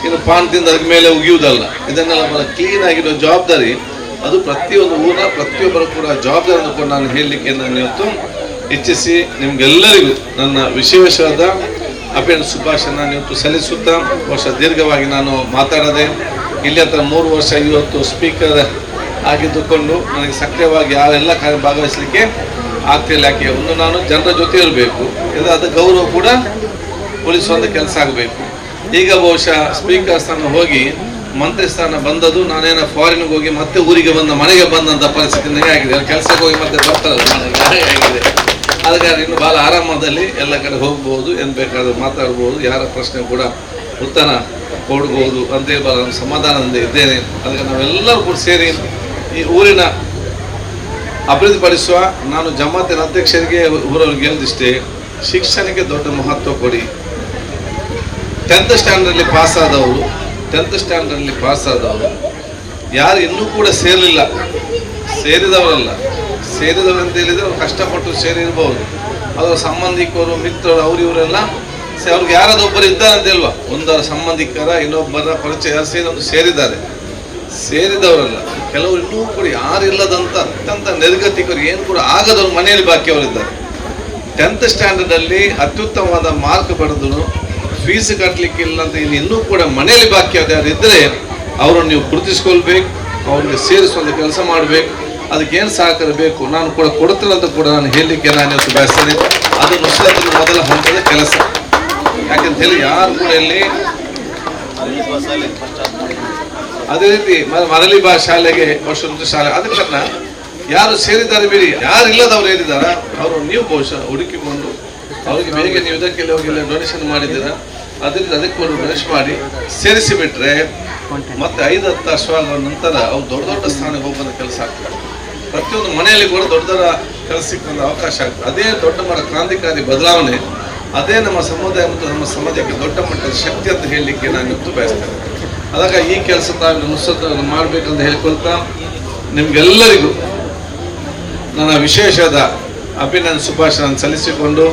ಇನ್ನು ಪಾನದಿಂದ ಅದ್ರ ಮೇಲೆ ಉಗಿಯುವುದಲ್ಲ, ಇದನ್ನೆಲ್ಲ ಬಹಳ ಕ್ಲೀನ್ ಆಗಿರೋ ಜವಾಬ್ದಾರಿ ಅದು ಪ್ರತಿಯೊಂದು ಊರ ಪ್ರತಿಯೊಬ್ಬರು ಕೂಡ ಜವಾಬ್ದಾರಿ ಅಂದುಕೊಂಡು ನಾನು ಹೇಳಲಿಕ್ಕೆ ನಾನು ಇವತ್ತು ಇಚ್ಛಿಸಿ ನಿಮ್ಗೆಲ್ಲರಿಗೂ ನನ್ನ ವಿಶೇಷವಾದ ಅಭಿನಂದನೆ ಶುಭಾಶಯ ನಾನು ಇವತ್ತು ಸಲ್ಲಿಸುತ್ತಾ ಬಹುಶಃ ದೀರ್ಘವಾಗಿ ನಾನು ಮಾತಾಡದೆ ಇಲ್ಲಿ ಹತ್ರ 3 ವರ್ಷ ಇವತ್ತು ಸ್ಪೀಕರ್ ಆಗಿದ್ದುಕೊಂಡು ನನಗೆ ಸಕ್ರಿಯವಾಗಿ ಯಾರೆಲ್ಲ ಭಾಗವಹಿಸಲಿಕ್ಕೆ ಆಗ್ತಿಲ್ಲ. ಯಾಕೆ ಒಂದು ನಾನು ಜನರ ಜೊತೆ ಇರಬೇಕು, ಅದು ಗೌರವ ಕೂಡ ಉಳಿಸುವಂಥ ಕೆಲಸ ಆಗಬೇಕು. ಈಗ ಬಹುಶಃ ಸ್ಪೀಕರ್ ಸ್ಥಾನ ಹೋಗಿ ಮಂತ್ರಿ ಸ್ಥಾನ ಬಂದದ್ದು ನಾನೇನೋ ಫಾರಿನ್ಗೆ ಹೋಗಿ ಮತ್ತೆ ಊರಿಗೆ ಬಂದ ಮನೆಗೆ ಬಂದಂಥ ಪರಿಸ್ಥಿತಿ ಆಗಿದೆ. ಕೆಲಸಕ್ಕೆ ಹೋಗಿ ಮತ್ತೆ ಬರ್ತಾರೆ ಮನೆಗೆ ಆಗಿದೆ. ಅದಕ್ಕೆ ಇನ್ನು ಭಾಳ ಆರಾಮದಲ್ಲಿ ಎಲ್ಲ ಕಡೆ ಹೋಗ್ಬೋದು, ಏನು ಬೇಕಾದ್ರೂ ಮಾತಾಡ್ಬೋದು, ಯಾರ ಪ್ರಶ್ನೆ ಕೂಡ ಉತ್ತರ ಕೊಡ್ಬೋದು ಅಂತೇಳಿ ಭಾಳ ಸಮಾಧಾನದಿಂದ ಇದ್ದೇನೆ. ಅದಕ್ಕೆ ನಾವೆಲ್ಲರೂ ಕೂಡ ಸೇರಿ ಈ ಊರಿನ ಅಭಿವೃದ್ಧಿಪಡಿಸುವ. ನಾನು ಜಮಾತಿನ ಅಧ್ಯಕ್ಷರಿಗೆ ಊರವ್ರಿಗೆ ಹೇಳಿದಿಷ್ಟೇ, ಶಿಕ್ಷಣಕ್ಕೆ ದೊಡ್ಡ ಮಹತ್ವ ಕೊಡಿ. 10th ಸ್ಟ್ಯಾಂಡರ್ಡಲ್ಲಿ ಪಾಸ್ ಆದವರು ಯಾರು ಇನ್ನೂ ಕೂಡ ಸೇರಲಿಲ್ಲ, ಸೇರಿದವರಲ್ಲ, ಸೇರಿದವರು ಅಂತ ಹೇಳಿದರೆ ಅವ್ರು ಕಷ್ಟಪಟ್ಟು ಸೇರಿರ್ಬೋದು, ಅವರ ಸಂಬಂಧಿಕರು ಮಿತ್ರರು ಅವ್ರು ಇವರೆಲ್ಲ ಅವ್ರಿಗೆ ಯಾರಾದ್ರೂ ಒಬ್ಬರು ಇದ್ದಾರೆ ಅಂತ ಇಲ್ವಾ, ಒಂದರ ಸಂಬಂಧಿಕರ ಇನ್ನೊಬ್ಬರ ಪರಿಚಯ ಸೇರಿ ಸೇರಿದ್ದಾರೆ. ಸೇರಿದವರಲ್ಲ, ಕೆಲವರು ಇನ್ನೂ ಕೂಡ ಯಾರಿಲ್ಲದಂತ ಅತ್ಯಂತ ನಿರ್ಗತಿಕರು, ಏನು ಕೂಡ ಆಗದವ್ರು ಮನೆಯಲ್ಲಿ ಬಾಕಿಯವರಿದ್ದಾರೆ. 10th ಸ್ಟ್ಯಾಂಡರ್ಡಲ್ಲಿ ಅತ್ಯುತ್ತಮವಾದ ಮಾರ್ಕ್ ಪಡೆದ್ರು, ಫೀಸ್ ಕಟ್ಟಲಿಕ್ಕಿಲ್ಲ ಅಂತ ಇನ್ನೂ ಕೂಡ ಮನೆಯಲ್ಲಿ ಬಾಕಿ ಯಾರಿದ್ದರೆ ಅವರನ್ನು ನೀವು ಗುರುತಿಸ್ಕೊಳ್ಬೇಕು, ಅವ್ರಿಗೆ ಸೇರಿಸುವಂಥ ಕೆಲಸ ಮಾಡಬೇಕು. ಅದಕ್ಕೇನು ಸಹಕಾರ ಬೇಕು ನಾನು ಕೂಡ ಕೊಡ್ತೀನಿ ಅಂತ ಕೂಡ ನಾನು ಹೇಳಲಿಕ್ಕೆ ನಾನು ಇವತ್ತು ಬಯಸ್ತೇನೆ. ಅದು ನುಸ್ರತ್ತಿನ ಮೊದಲ ಹಂತದ ಕೆಲಸ. ಯಾಕೆಂತ ಹೇಳಿ ಯಾರು ಕೂಡ ಇಲ್ಲಿ ಅದೇ ರೀತಿ ಮರಳಿಬಾ ಶಾಲೆಗೆ ವರ್ಷ ಶಾಲೆ ಅದಕ್ಕೆ ಕಾರಣ ಯಾರು ಸೇರಿದ್ದಾರೆ ಬಿಡಿ, ಯಾರು ಇಲ್ಲದವ್ರು ಏನಿದ್ದಾರ ಅವರು ನೀವು ಬಹುಶಃ ಹುಡುಕಿಕೊಂಡು ಅವ್ರಿಗೆ ಬೇಗ ನೀವು ಇದಕ್ಕೆಲ್ಲ ಹೋಗಿಲ್ಲ ಡೊನೇಷನ್ ಮಾಡಿದ್ದೀರಾ, ಅದರಿಂದ ಅದಕ್ಕೆ ಡೊನೇಷನ್ ಮಾಡಿ ಸೇರಿಸಿ ಬಿಟ್ರೆ ಮತ್ತೆ 5-10 ವರ್ಷಗಳ ನಂತರ ಅವ್ರು ದೊಡ್ಡ ದೊಡ್ಡ ಸ್ಥಾನಕ್ಕೆ ಹೋಗೋದು ಕೆಲಸ ಆಗ್ತದೆ. ಪ್ರತಿಯೊಂದು ಮನೆಯಲ್ಲಿ ಕೂಡ ದೊಡ್ಡ ದೊಡ್ಡ ಕೆಲಸ ಸಿಕ್ಕುವಂಥ ಅವಕಾಶ ಆಗ್ತದೆ. ಅದೇ ದೊಡ್ಡ ಕ್ರಾಂತಿಕಾರಿ ಬದಲಾವಣೆ, ಅದೇ ನಮ್ಮ ಸಮುದಾಯ ಮತ್ತು ನಮ್ಮ ಸಮಾಜಕ್ಕೆ ದೊಡ್ಡ ಮಟ್ಟದ ಶಕ್ತಿ ಅಂತ ಹೇಳಲಿಕ್ಕೆ ನಾನು ಇವತ್ತು ಬಯಸ್ತೇನೆ. ಅದಾಗ ಈ ಕೆಲಸ ತಾವು ಮಾಡಬೇಕಂತ ಹೇಳ್ಕೊಳ್ತಾ ನಿಮ್ಗೆಲ್ಲರಿಗೂ ನನ್ನ ವಿಶೇಷದ ಅಭಿನಂದನೆ ಶುಭಾಶಯ ಸಲ್ಲಿಸಿಕೊಂಡು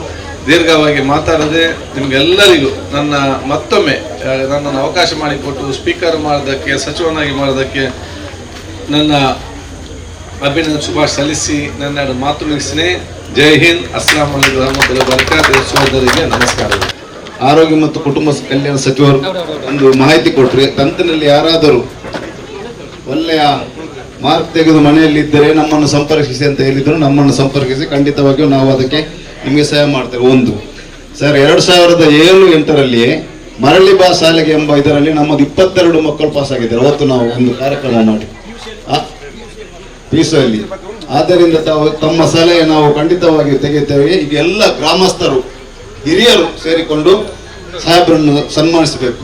ದೀರ್ಘವಾಗಿ ಮಾತಾಡದೆ ನಿಮ್ಗೆಲ್ಲರಿಗೂ ನನ್ನ ಮತ್ತೊಮ್ಮೆ ನನ್ನನ್ನು ಅವಕಾಶ ಮಾಡಿಕೊಟ್ಟು ಸ್ಪೀಕರ್ ಮಾಡೋದಕ್ಕೆ, ಸಚಿವನಾಗಿ ಮಾಡೋದಕ್ಕೆ ನನ್ನ ಅಭಿನಂದನೆ ಶುಭಾಶಯ ಸಲ್ಲಿಸಿ ನನ್ನ ಮಾತು ಮುಗಿಸಿನೇ. ಜೈ ಹಿಂದ್, ಅಸ್ಲಾಂ ಅಲೈಕುಂ ವರಹಮತುಲ್ಲಾಹಿ ವಬರಕಾತುಹು. ಸಹೋದರಿಗೆ ನಮಸ್ಕಾರಗಳು. ಆರೋಗ್ಯ ಮತ್ತು ಕುಟುಂಬ ಕಲ್ಯಾಣ ಸಚಿವರು ಒಂದು ಮಾಹಿತಿ ಕೊಟ್ರಿ. ಕಂತಿನಲ್ಲಿ ಯಾರಾದರೂ ಒಳ್ಳೆಯ ಮಾರ್ಕ್ ತೆಗೆದು ಮನೆಯಲ್ಲಿ ಇದ್ದರೆ ನಮ್ಮನ್ನು ಸಂಪರ್ಕಿಸಿ ಅಂತ ಹೇಳಿದ್ರು. ನಮ್ಮನ್ನು ಸಂಪರ್ಕಿಸಿ, ಖಂಡಿತವಾಗಿಯೂ ನಾವು ಅದಕ್ಕೆ ನಿಮಗೆ ಸಹಾಯ ಮಾಡ್ತೇವೆ. ಒಂದು ಸರ್, 2007-8 ಮರಳಿಬಾ ಶಾಲೆಗೆ ಎಂಬ ಇದರಲ್ಲಿ ನಮ್ಮದು 22 ಮಕ್ಕಳು ಪಾಸ್ ಆಗಿದ್ದಾರೆ. ಅವತ್ತು ನಾವು ಒಂದು ಕಾರ್ಯಕ್ರಮ ಮಾಡಿ ಪೀಸಲ್ಲಿ. ಆದ್ದರಿಂದ ತಮ್ಮ ಸಲಹೆ ನಾವು ಖಂಡಿತವಾಗಿ ತೆಗೆಯುತ್ತೇವೆ. ಈಗ ಎಲ್ಲ ಗ್ರಾಮಸ್ಥರು ಹಿರಿಯರು ಸೇರಿಕೊಂಡು ಸಾಹೇಬರನ್ನು ಸನ್ಮಾನಿಸಬೇಕು.